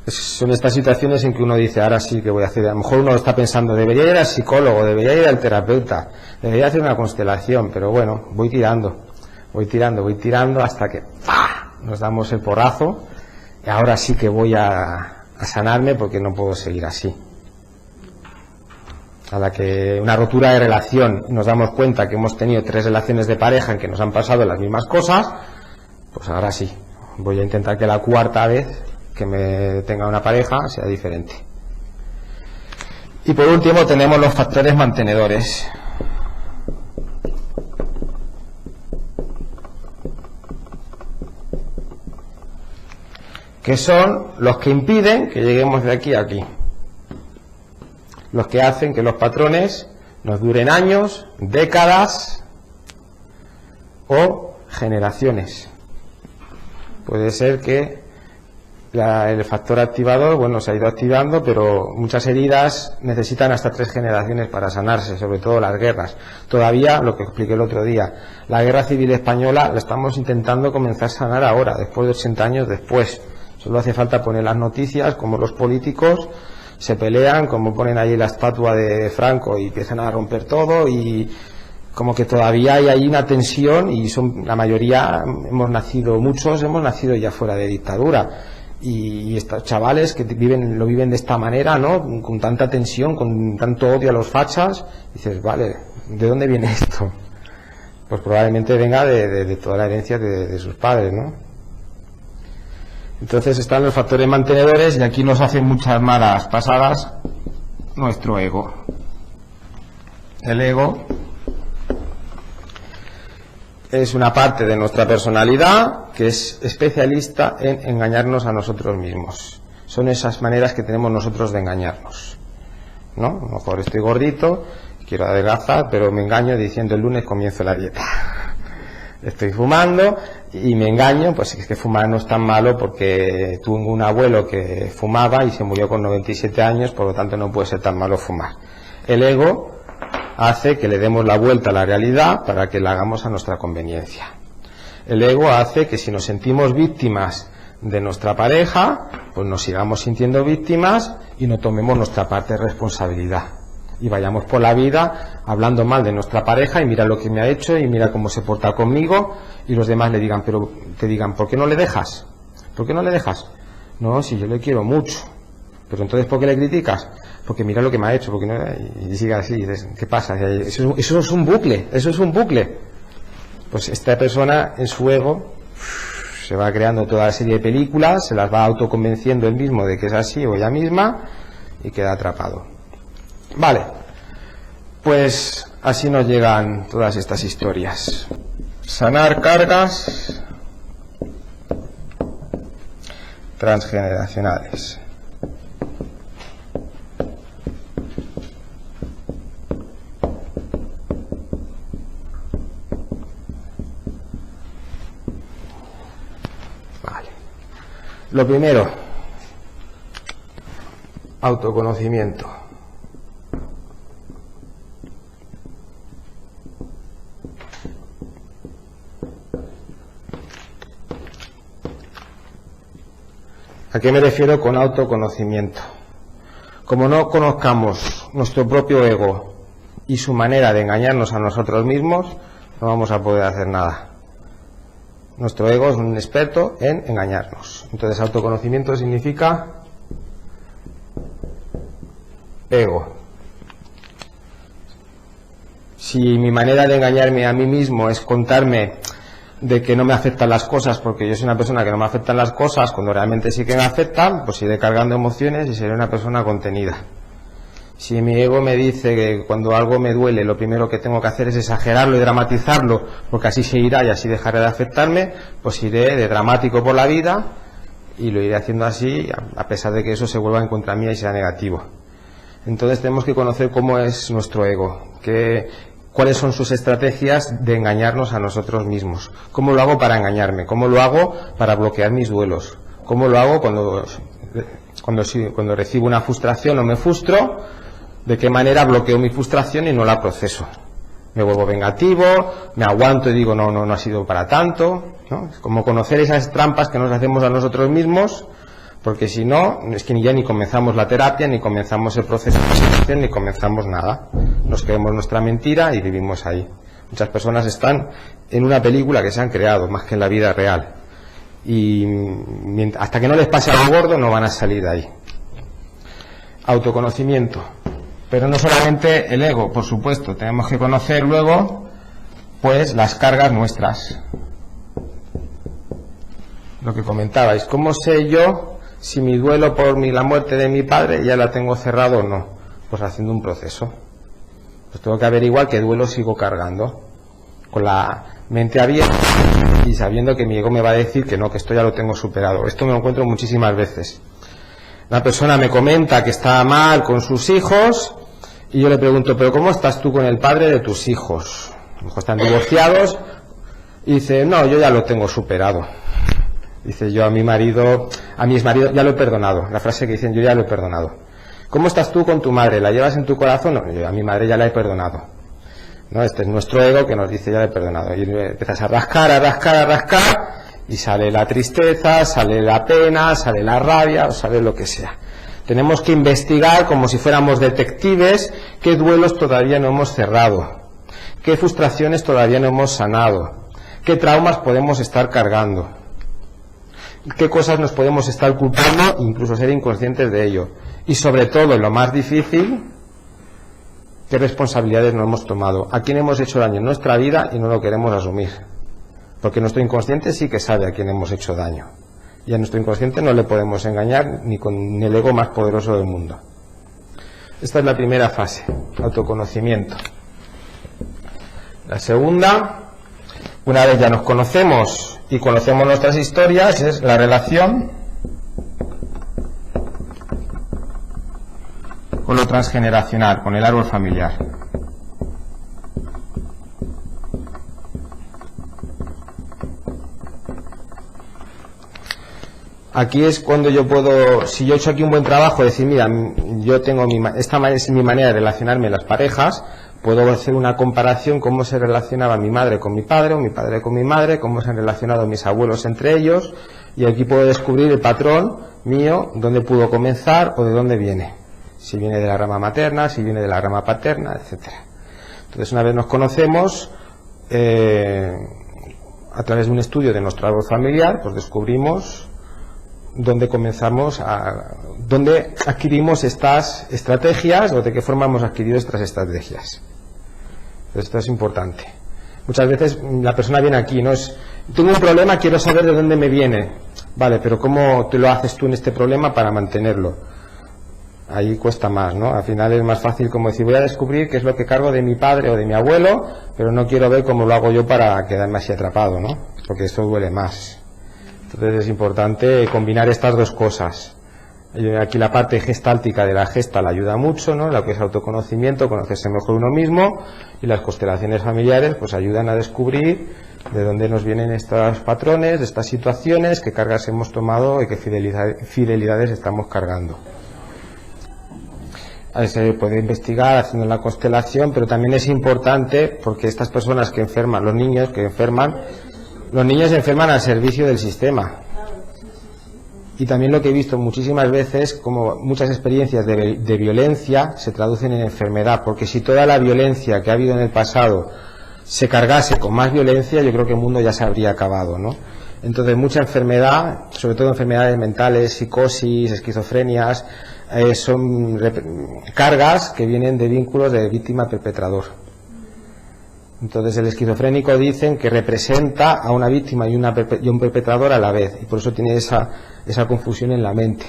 Son estas situaciones en que uno dice, ahora sí que voy a hacer. A lo mejor uno está pensando, debería ir al psicólogo, debería ir al terapeuta, debería hacer una constelación, pero bueno, voy tirando hasta que ¡pah!, nos damos el porrazo, y ahora sí que voy a sanarme porque no puedo seguir así. A la que una rotura de relación, nos damos cuenta que hemos tenido 3 relaciones de pareja en que nos han pasado las mismas cosas, pues ahora sí, voy a intentar que la 4ª vez que me tenga una pareja sea diferente. Y por último tenemos los factores mantenedores. Que son los que impiden que lleguemos de aquí a aquí. Los que hacen que los patrones nos duren años, décadas o generaciones. Puede ser que el factor activador, bueno, se ha ido activando, pero muchas heridas necesitan hasta 3 generaciones para sanarse, sobre todo las guerras. Todavía, lo que expliqué el otro día, la guerra civil española la estamos intentando comenzar a sanar ahora, después de 80 años después. Solo hace falta poner las noticias, como los políticos se pelean, como ponen ahí la estatua de Franco y empiezan a romper todo, y como que todavía hay ahí una tensión, y la mayoría muchos hemos nacido ya fuera de dictadura. Y estos chavales que lo viven de esta manera, ¿no? Con tanta tensión, con tanto odio a los fachas, dices, vale, ¿de dónde viene esto? Pues probablemente venga de toda la herencia de sus padres, ¿no? Entonces están los factores mantenedores, y aquí nos hacen muchas malas pasadas nuestro ego. El ego es una parte de nuestra personalidad que es especialista en engañarnos a nosotros mismos. Son esas maneras que tenemos nosotros de engañarnos, ¿no? A lo mejor estoy gordito, quiero adelgazar, pero me engaño diciendo el lunes comienzo la dieta. Estoy fumando y me engaño, pues es que fumar no es tan malo porque tuve un abuelo que fumaba y se murió con 97 años, por lo tanto no puede ser tan malo fumar. El ego hace que le demos la vuelta a la realidad para que la hagamos a nuestra conveniencia. El ego hace que si nos sentimos víctimas de nuestra pareja, pues nos sigamos sintiendo víctimas y no tomemos nuestra parte de responsabilidad. Y vayamos por la vida hablando mal de nuestra pareja, y mira lo que me ha hecho, y mira cómo se porta conmigo, y los demás te digan, ¿por qué no le dejas? ¿Por qué no le dejas? No, si yo le quiero mucho. Pero entonces, ¿por qué le criticas? Porque mira lo que me ha hecho, porque no, y sigue así. ¿Qué pasa? Eso es un bucle. Pues esta persona en su ego se va creando toda la serie de películas, se las va autoconvenciendo él mismo de que es así, o ella misma, y queda atrapado. Vale, pues así nos llegan todas estas historias. Sanar cargas transgeneracionales. Vale. Lo primero, autoconocimiento. ¿A qué me refiero con autoconocimiento? Como no conozcamos nuestro propio ego y su manera de engañarnos a nosotros mismos, no vamos a poder hacer nada. Nuestro ego es un experto en engañarnos. Entonces, autoconocimiento significa ego. Si mi manera de engañarme a mí mismo es contarme de que no me afectan las cosas porque yo soy una persona que no me afectan las cosas, cuando realmente sí que me afectan, pues iré cargando emociones y seré una persona contenida. Si mi ego me dice que cuando algo me duele lo primero que tengo que hacer es exagerarlo y dramatizarlo, porque así se irá y así dejaré de afectarme, pues iré de dramático por la vida y lo iré haciendo así, a pesar de que eso se vuelva en contra mía y sea negativo. Entonces tenemos que conocer cómo es nuestro ego, cuáles son sus estrategias de engañarnos a nosotros mismos, cómo lo hago para engañarme, cómo lo hago para bloquear mis duelos, cómo lo hago cuando recibo una frustración o me frustro, de qué manera bloqueo mi frustración y no la proceso. Me vuelvo vengativo, me aguanto y digo no ha sido para tanto, ¿no? Es como conocer esas trampas que nos hacemos a nosotros mismos, porque si no, es que ya ni comenzamos la terapia, ni comenzamos el proceso de sanación, ni comenzamos nada. Nos creemos nuestra mentira y vivimos ahí. Muchas personas están en una película que se han creado, más que en la vida real. Y hasta que no les pase algo gordo, no van a salir de ahí. Autoconocimiento. Pero no solamente el ego, por supuesto, tenemos que conocer luego pues las cargas nuestras. Lo que comentabais, ¿cómo sé yo si mi duelo por la muerte de mi padre ya la tengo cerrado o no? Pues haciendo un proceso. Pues tengo que averiguar qué duelo sigo cargando, con la mente abierta y sabiendo que mi ego me va a decir que no, que esto ya lo tengo superado. Esto me lo encuentro muchísimas veces. Una persona me comenta que está mal con sus hijos y yo le pregunto, ¿pero cómo estás tú con el padre de tus hijos? A lo mejor están divorciados y dice, no, yo ya lo tengo superado. Dice, yo a mi exmarido ya lo he perdonado. La frase que dicen, yo ya lo he perdonado. ¿Cómo estás tú con tu madre? ¿La llevas en tu corazón? No, yo a mi madre ya la he perdonado. ¿No? Este es nuestro ego que nos dice, ya la he perdonado. Y empiezas a rascar y sale la tristeza, sale la pena, sale la rabia o sale lo que sea. Tenemos que investigar como si fuéramos detectives qué duelos todavía no hemos cerrado, qué frustraciones todavía no hemos sanado, qué traumas podemos estar cargando, qué cosas nos podemos estar culpando, incluso ser inconscientes de ello. Y sobre todo, lo más difícil, qué responsabilidades no hemos tomado, a quién hemos hecho daño en nuestra vida y no lo queremos asumir. Porque nuestro inconsciente sí que sabe a quién hemos hecho daño. Y a nuestro inconsciente no le podemos engañar ni con el ego más poderoso del mundo. Esta es la primera fase, autoconocimiento. La segunda, una vez ya nos conocemos y conocemos nuestras historias, es la relación con lo transgeneracional, con el árbol familiar. Aquí es cuando yo puedo, si yo he hecho aquí un buen trabajo, decir, mira, yo tengo esta es mi manera de relacionarme en las parejas, puedo hacer una comparación cómo se relacionaba mi madre con mi padre o mi padre con mi madre, cómo se han relacionado mis abuelos entre ellos, y aquí puedo descubrir el patrón mío, dónde pudo comenzar o de dónde viene, si viene de la rama materna, si viene de la rama paterna, etcétera. Entonces, una vez nos conocemos, a través de un estudio de nuestro árbol familiar, pues descubrimos dónde adquirimos estas estrategias o de qué forma hemos adquirido estas estrategias. Esto es importante. Muchas veces la persona viene aquí, tengo un problema, quiero saber de dónde me viene. Vale, pero ¿cómo te lo haces tú en este problema para mantenerlo? Ahí cuesta más, ¿no? Al final es más fácil como decir, voy a descubrir qué es lo que cargo de mi padre o de mi abuelo, pero no quiero ver cómo lo hago yo para quedarme así atrapado, ¿no? Porque esto duele más. Entonces es importante combinar estas dos cosas. Aquí la parte gestáltica de la gesta la ayuda mucho, ¿no? Lo que es autoconocimiento, conocerse mejor uno mismo, y las constelaciones familiares pues ayudan a descubrir de dónde nos vienen estos patrones, de estas situaciones, qué cargas hemos tomado y qué fidelidades estamos cargando. Se puede investigar haciendo la constelación, pero también es importante porque estas personas que enferman, los niños enferman al servicio del sistema. Y también lo que he visto muchísimas veces, como muchas experiencias de violencia se traducen en enfermedad, porque si toda la violencia que ha habido en el pasado se cargase con más violencia, yo creo que el mundo ya se habría acabado, ¿no? Entonces mucha enfermedad, sobre todo enfermedades mentales, psicosis, esquizofrenias, son cargas que vienen de vínculos de víctima-perpetrador. Entonces el esquizofrénico dicen que representa a una víctima y un perpetrador a la vez, y por eso tiene esa confusión en la mente.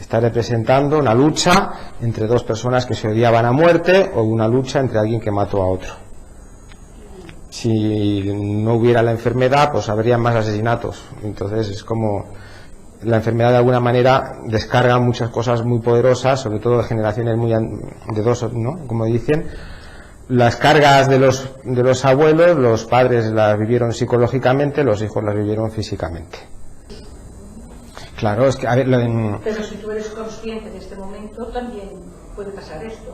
Está representando una lucha entre dos personas que se odiaban a muerte o una lucha entre alguien que mató a otro. Si no hubiera la enfermedad, pues habría más asesinatos. Entonces es como la enfermedad de alguna manera descarga muchas cosas muy poderosas, sobre todo de generaciones de dos, ¿no? Como dicen, las cargas de los abuelos, los padres las vivieron psicológicamente, los hijos las vivieron físicamente. Claro, es que a ver, pero si tú eres consciente de este momento, también puede pasar esto.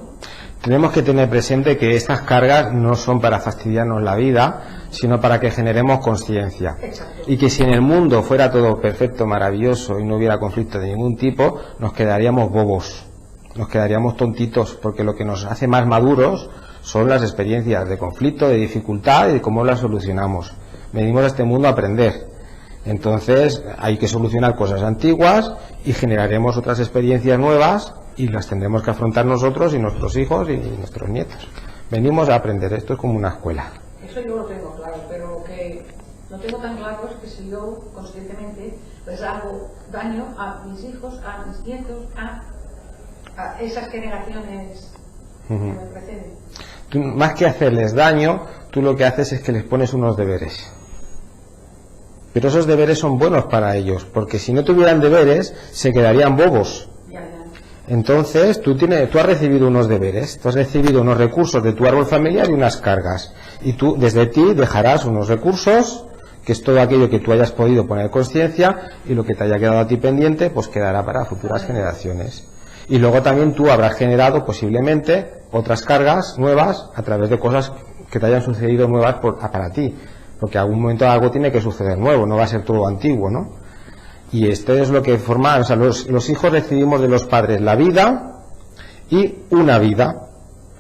Tenemos que tener presente que estas cargas no son para fastidiarnos la vida, sino para que generemos conciencia. Y que si en el mundo fuera todo perfecto, maravilloso y no hubiera conflicto de ningún tipo, nos quedaríamos bobos, nos quedaríamos tontitos, porque lo que nos hace más maduros son las experiencias de conflicto, de dificultad y de cómo las solucionamos. Venimos a este mundo a aprender. Entonces hay que solucionar cosas antiguas y generaremos otras experiencias nuevas y las tendremos que afrontar nosotros y nuestros hijos y nuestros nietos. Venimos a aprender, esto es como una escuela. Eso yo lo tengo claro, pero lo que no tengo tan claro es que si yo conscientemente pues hago daño a mis hijos, a mis nietos, a esas generaciones que me preceden. Tú, más que hacerles daño, tú lo que haces es que les pones unos deberes. Pero esos deberes son buenos para ellos, porque si no tuvieran deberes, se quedarían bobos. Entonces, tú has recibido unos deberes, tú has recibido unos recursos de tu árbol familiar y unas cargas. Y tú, desde ti, dejarás unos recursos, que es todo aquello que tú hayas podido poner conciencia, y lo que te haya quedado a ti pendiente, pues quedará para futuras generaciones. Y luego también tú habrás generado, posiblemente, otras cargas nuevas a través de cosas que te hayan sucedido nuevas para ti. Porque a algún momento algo tiene que suceder nuevo, no va a ser todo antiguo, ¿no? Y esto es lo que forma, o sea, los hijos recibimos de los padres la vida y una vida.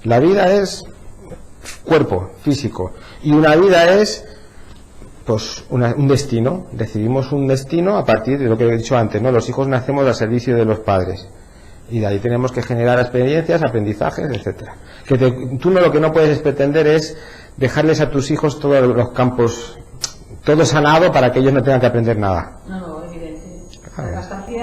La vida es cuerpo físico y una vida es pues un destino. Recibimos un destino a partir de lo que he dicho antes, ¿no? Los hijos nacemos al servicio de los padres y de ahí tenemos que generar experiencias, aprendizajes, etcétera. Tú lo que no puedes pretender es dejarles a tus hijos todos los campos, todo sanado para que ellos no tengan que aprender nada. No, evidente. Bastante,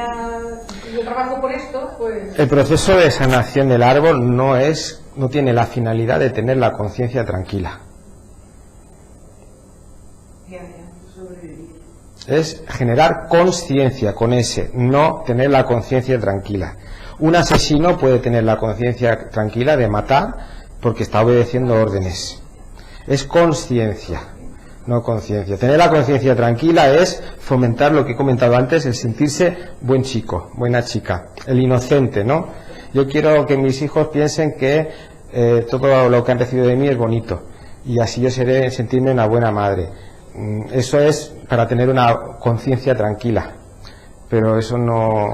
yo trabajo por esto, pues... El proceso de sanación del árbol no tiene la finalidad de tener la conciencia tranquila. Es generar conciencia con ese, no tener la conciencia tranquila. Un asesino puede tener la conciencia tranquila de matar porque está obedeciendo órdenes. Es conciencia, no conciencia. Tener la conciencia tranquila es fomentar lo que he comentado antes, el sentirse buen chico, buena chica, el inocente, ¿no? Yo quiero que mis hijos piensen que todo lo que han recibido de mí es bonito y así yo sentirme una buena madre. Eso es para tener una conciencia tranquila, pero eso no...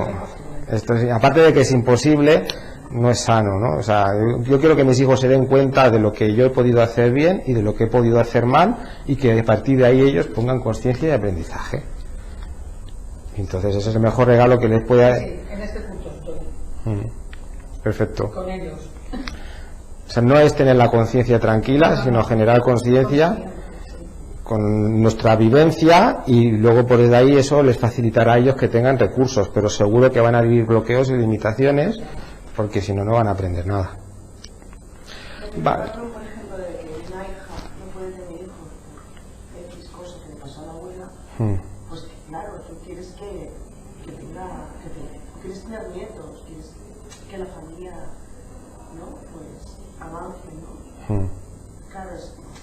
aparte de que es imposible, no es sano, ¿no? O sea, yo quiero que mis hijos se den cuenta de lo que yo he podido hacer bien y de lo que he podido hacer mal y que a partir de ahí ellos pongan conciencia y aprendizaje. Entonces ese es el mejor regalo que les pueda... Sí, en este punto estoy. Perfecto. Con ellos. O sea, no es tener la conciencia tranquila, sino generar conciencia con nuestra vivencia y luego por desde ahí eso les facilitará a ellos que tengan recursos, pero seguro que van a vivir bloqueos y limitaciones porque si no, no van a aprender nada. Vale. Por ejemplo, de que una hija no puede tener hijos por X cosas que le pasó a la abuela, pues claro, tú quieres que quieres tener nietos, quieres que la familia, ¿no? Pues avance, ¿no? Claro,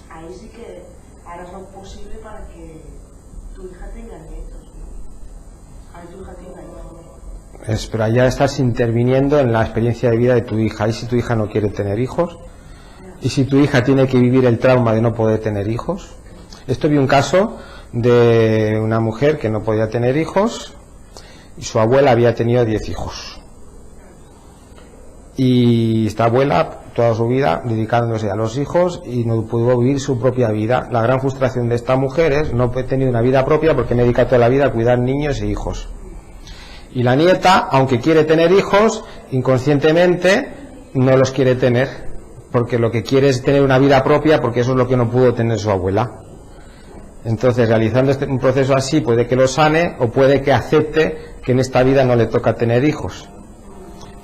ahí sí que harás lo posible para que tu hija tenga nietos, ¿no? Ahí tu hija tenga hijos. Pero ya estás interviniendo en la experiencia de vida de tu hija. ¿Y si tu hija no quiere tener hijos? ¿Y si tu hija tiene que vivir el trauma de no poder tener hijos? Esto vi un caso de una mujer que no podía tener hijos y su abuela había tenido 10 hijos. Y esta abuela toda su vida dedicándose a los hijos y no pudo vivir su propia vida. La gran frustración de esta mujer es no he tenido una vida propia porque me he dedicado toda la vida a cuidar niños e hijos. Y la nieta, aunque quiere tener hijos, inconscientemente no los quiere tener, porque lo que quiere es tener una vida propia, porque eso es lo que no pudo tener su abuela. Entonces, realizando un proceso así, puede que lo sane o puede que acepte que en esta vida no le toca tener hijos.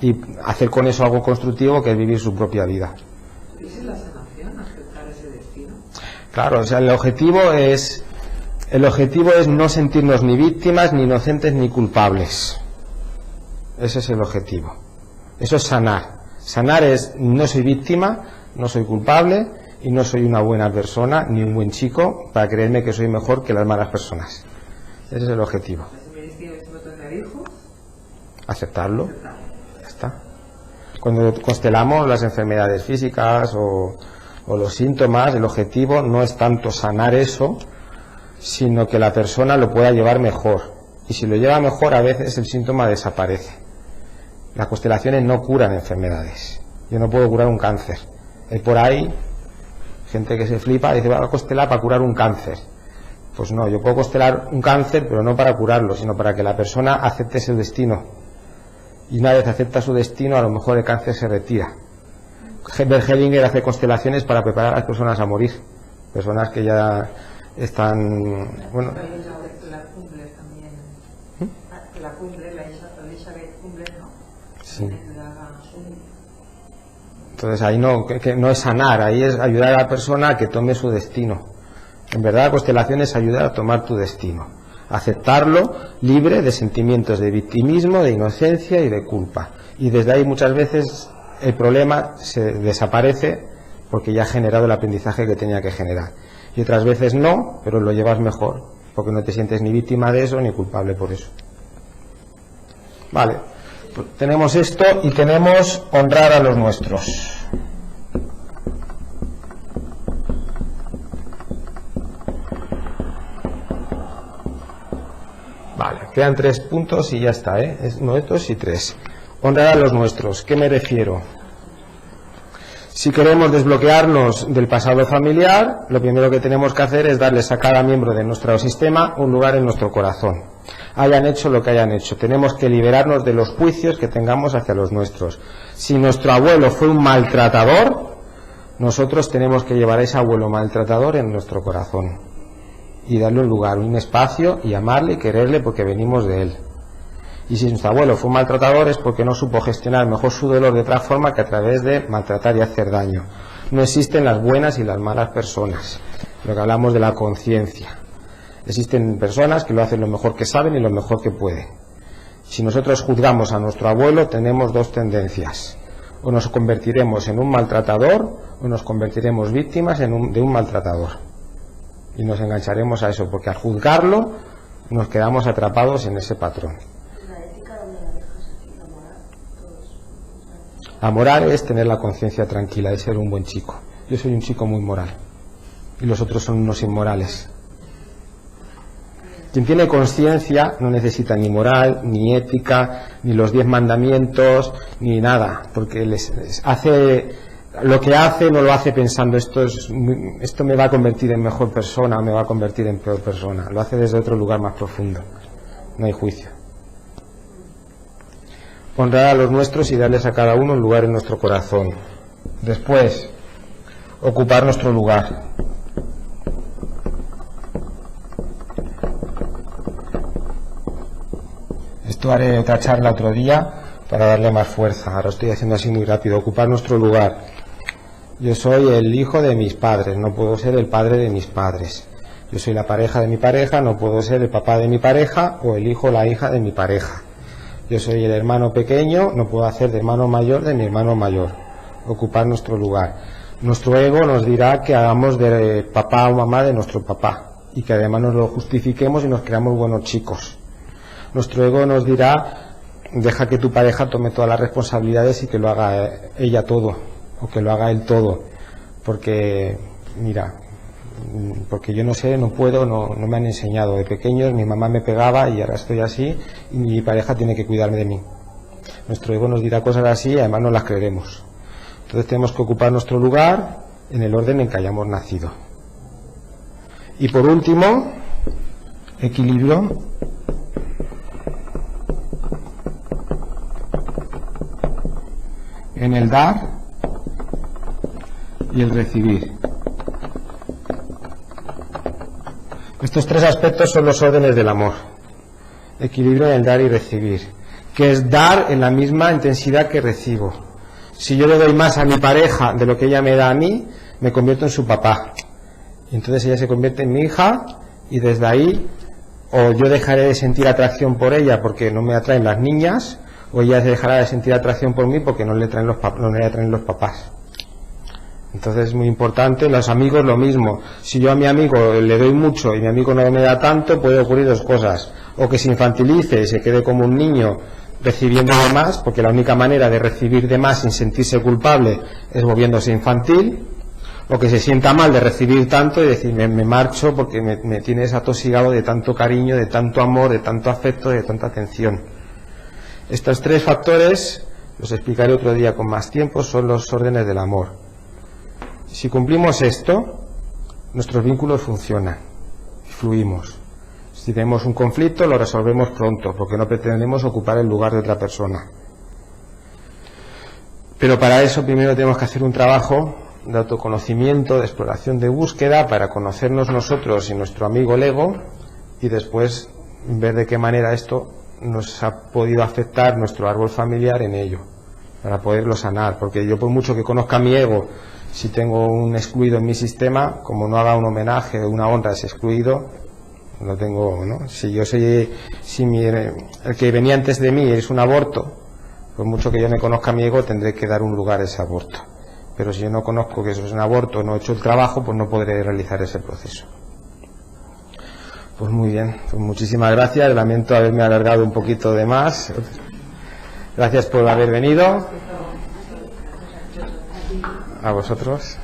y hacer con eso algo constructivo, que es vivir su propia vida. ¿Y es la sanación, aceptar ese destino? Claro, o sea, el objetivo es no sentirnos ni víctimas, ni inocentes, ni culpables. Ese es el objetivo. Eso es sanar. Sanar es: no soy víctima, no soy culpable y no soy una buena persona ni un buen chico para creerme que soy mejor que las malas personas. Ese es el objetivo. Aceptarlo. Ya está. Cuando constelamos las enfermedades físicas o los síntomas, el objetivo no es tanto sanar eso, sino que la persona lo pueda llevar mejor. Y si lo lleva mejor, a veces el síntoma desaparece. Las constelaciones no curan enfermedades. Yo no puedo curar un cáncer. Hay por ahí gente que se flipa y dice: voy a constelar para curar un cáncer. Pues no, yo puedo constelar un cáncer, pero no para curarlo, sino para que la persona acepte ese destino. Y una vez acepta su destino, a lo mejor el cáncer se retira. Bert Hellinger hace constelaciones para preparar a las personas a morir. Personas que ya están... Bueno, la cumbre, la Elizabeth Cumbre, ¿no? Sí. Entonces ahí no, que no es sanar, ahí es ayudar a la persona a que tome su destino. En verdad la constelación es ayudar a tomar tu destino, aceptarlo libre de sentimientos de victimismo, de inocencia y de culpa. Y desde ahí muchas veces el problema se desaparece porque ya ha generado el aprendizaje que tenía que generar. Y otras veces no, pero lo llevas mejor, porque no te sientes ni víctima de eso ni culpable por eso. Vale, pues tenemos esto y tenemos honrar a los nuestros. Vale, quedan 3 puntos y ya está, ¿eh? Es uno de estos y 3. Honrar a los nuestros. ¿Qué me refiero? Si queremos desbloquearnos del pasado familiar, lo primero que tenemos que hacer es darles a cada miembro de nuestro sistema un lugar en nuestro corazón. Hayan hecho lo que hayan hecho. Tenemos que liberarnos de los juicios que tengamos hacia los nuestros. Si nuestro abuelo fue un maltratador, nosotros tenemos que llevar a ese abuelo maltratador en nuestro corazón y darle un lugar, un espacio, y amarle y quererle porque venimos de él. Y si nuestro abuelo fue un maltratador es porque no supo gestionar mejor su dolor de otra forma que a través de maltratar y hacer daño. No existen las buenas y las malas personas, lo que hablamos de la conciencia. Existen personas que lo hacen lo mejor que saben y lo mejor que pueden. Si nosotros juzgamos a nuestro abuelo, tenemos 2 tendencias: o nos convertiremos en un maltratador o nos convertiremos víctimas de un maltratador. Y nos engancharemos a eso, porque al juzgarlo nos quedamos atrapados en ese patrón. ¿La ética dónde la dejas aquí? ¿La moral? La moral es tener la conciencia tranquila, es ser un buen chico. Yo soy un chico muy moral y los otros son unos inmorales. Quien tiene conciencia no necesita ni moral, ni ética, ni los 10 mandamientos, ni nada, porque les hace... Lo que hace no lo hace pensando esto me va a convertir en mejor persona o me va a convertir en peor persona. Lo hace desde otro lugar más profundo. No hay juicio. Honrar a los nuestros y darles a cada uno un lugar en nuestro corazón. Después, ocupar nuestro lugar. Esto haré otra charla otro día para darle más fuerza. Ahora estoy haciendo así muy rápido. Ocupar nuestro lugar. Yo soy el hijo de mis padres, no puedo ser el padre de mis padres. Yo soy la pareja de mi pareja, no puedo ser el papá de mi pareja o el hijo o la hija de mi pareja. Yo soy el hermano pequeño, no puedo hacer de hermano mayor de mi hermano mayor. Ocupar nuestro lugar. Nuestro ego nos dirá que hagamos de papá o mamá de nuestro papá y que además nos lo justifiquemos y nos creamos buenos chicos. Nuestro ego nos dirá: deja que tu pareja tome todas las responsabilidades y que lo haga ella todo, o que lo haga él todo, porque mira, porque yo no sé, no puedo, no me han enseñado. De pequeños mi mamá me pegaba y ahora estoy así y mi pareja tiene que cuidarme de mí. Nuestro ego nos dirá cosas así y además no las creeremos. Entonces tenemos que ocupar nuestro lugar en el orden en que hayamos nacido. Y por último, equilibrio. En el dar y el recibir. Estos 3 aspectos son los órdenes del amor. Equilibrio en el dar y recibir. que es dar en la misma intensidad que recibo. Si yo le doy más a mi pareja de lo que ella me da a mí, me convierto en su papá. Y entonces ella se convierte en mi hija, y desde ahí o yo dejaré de sentir atracción por ella porque no me atraen las niñas, o ella dejará de sentir atracción por mí porque no le atraen los papás. Entonces es muy importante. Los amigos lo mismo. Si yo a mi amigo le doy mucho y mi amigo no me da tanto, puede ocurrir dos cosas: o que se infantilice y se quede como un niño recibiendo de más, porque la única manera de recibir de más sin sentirse culpable es volviéndose infantil, o que se sienta mal de recibir tanto y decir me marcho porque me tienes atosigado de tanto cariño, de tanto amor, de tanto afecto, de tanta atención. Estos tres factores, los explicaré otro día con más tiempo, son los órdenes del amor. Si cumplimos esto, nuestros vínculos funcionan, fluimos. Si tenemos un conflicto, lo resolvemos pronto, porque no pretendemos ocupar el lugar de otra persona. Pero para eso primero tenemos que hacer un trabajo de autoconocimiento, de exploración, de búsqueda, para conocernos nosotros y nuestro amigo el ego, y después ver de qué manera esto nos ha podido afectar nuestro árbol familiar en ello, para poderlo sanar. Porque yo, por mucho que conozca mi ego, si tengo un excluido en mi sistema, como no haga un homenaje o una honra a ese excluido, lo tengo, ¿no? Si el que venía antes de mí es un aborto, por mucho que yo me conozca mi ego, tendré que dar un lugar a ese aborto. Pero si yo no conozco que eso es un aborto, no he hecho el trabajo, pues no podré realizar ese proceso. Pues muy bien, pues muchísimas gracias. Lamento haberme alargado un poquito de más. Gracias por haber venido. A vosotros.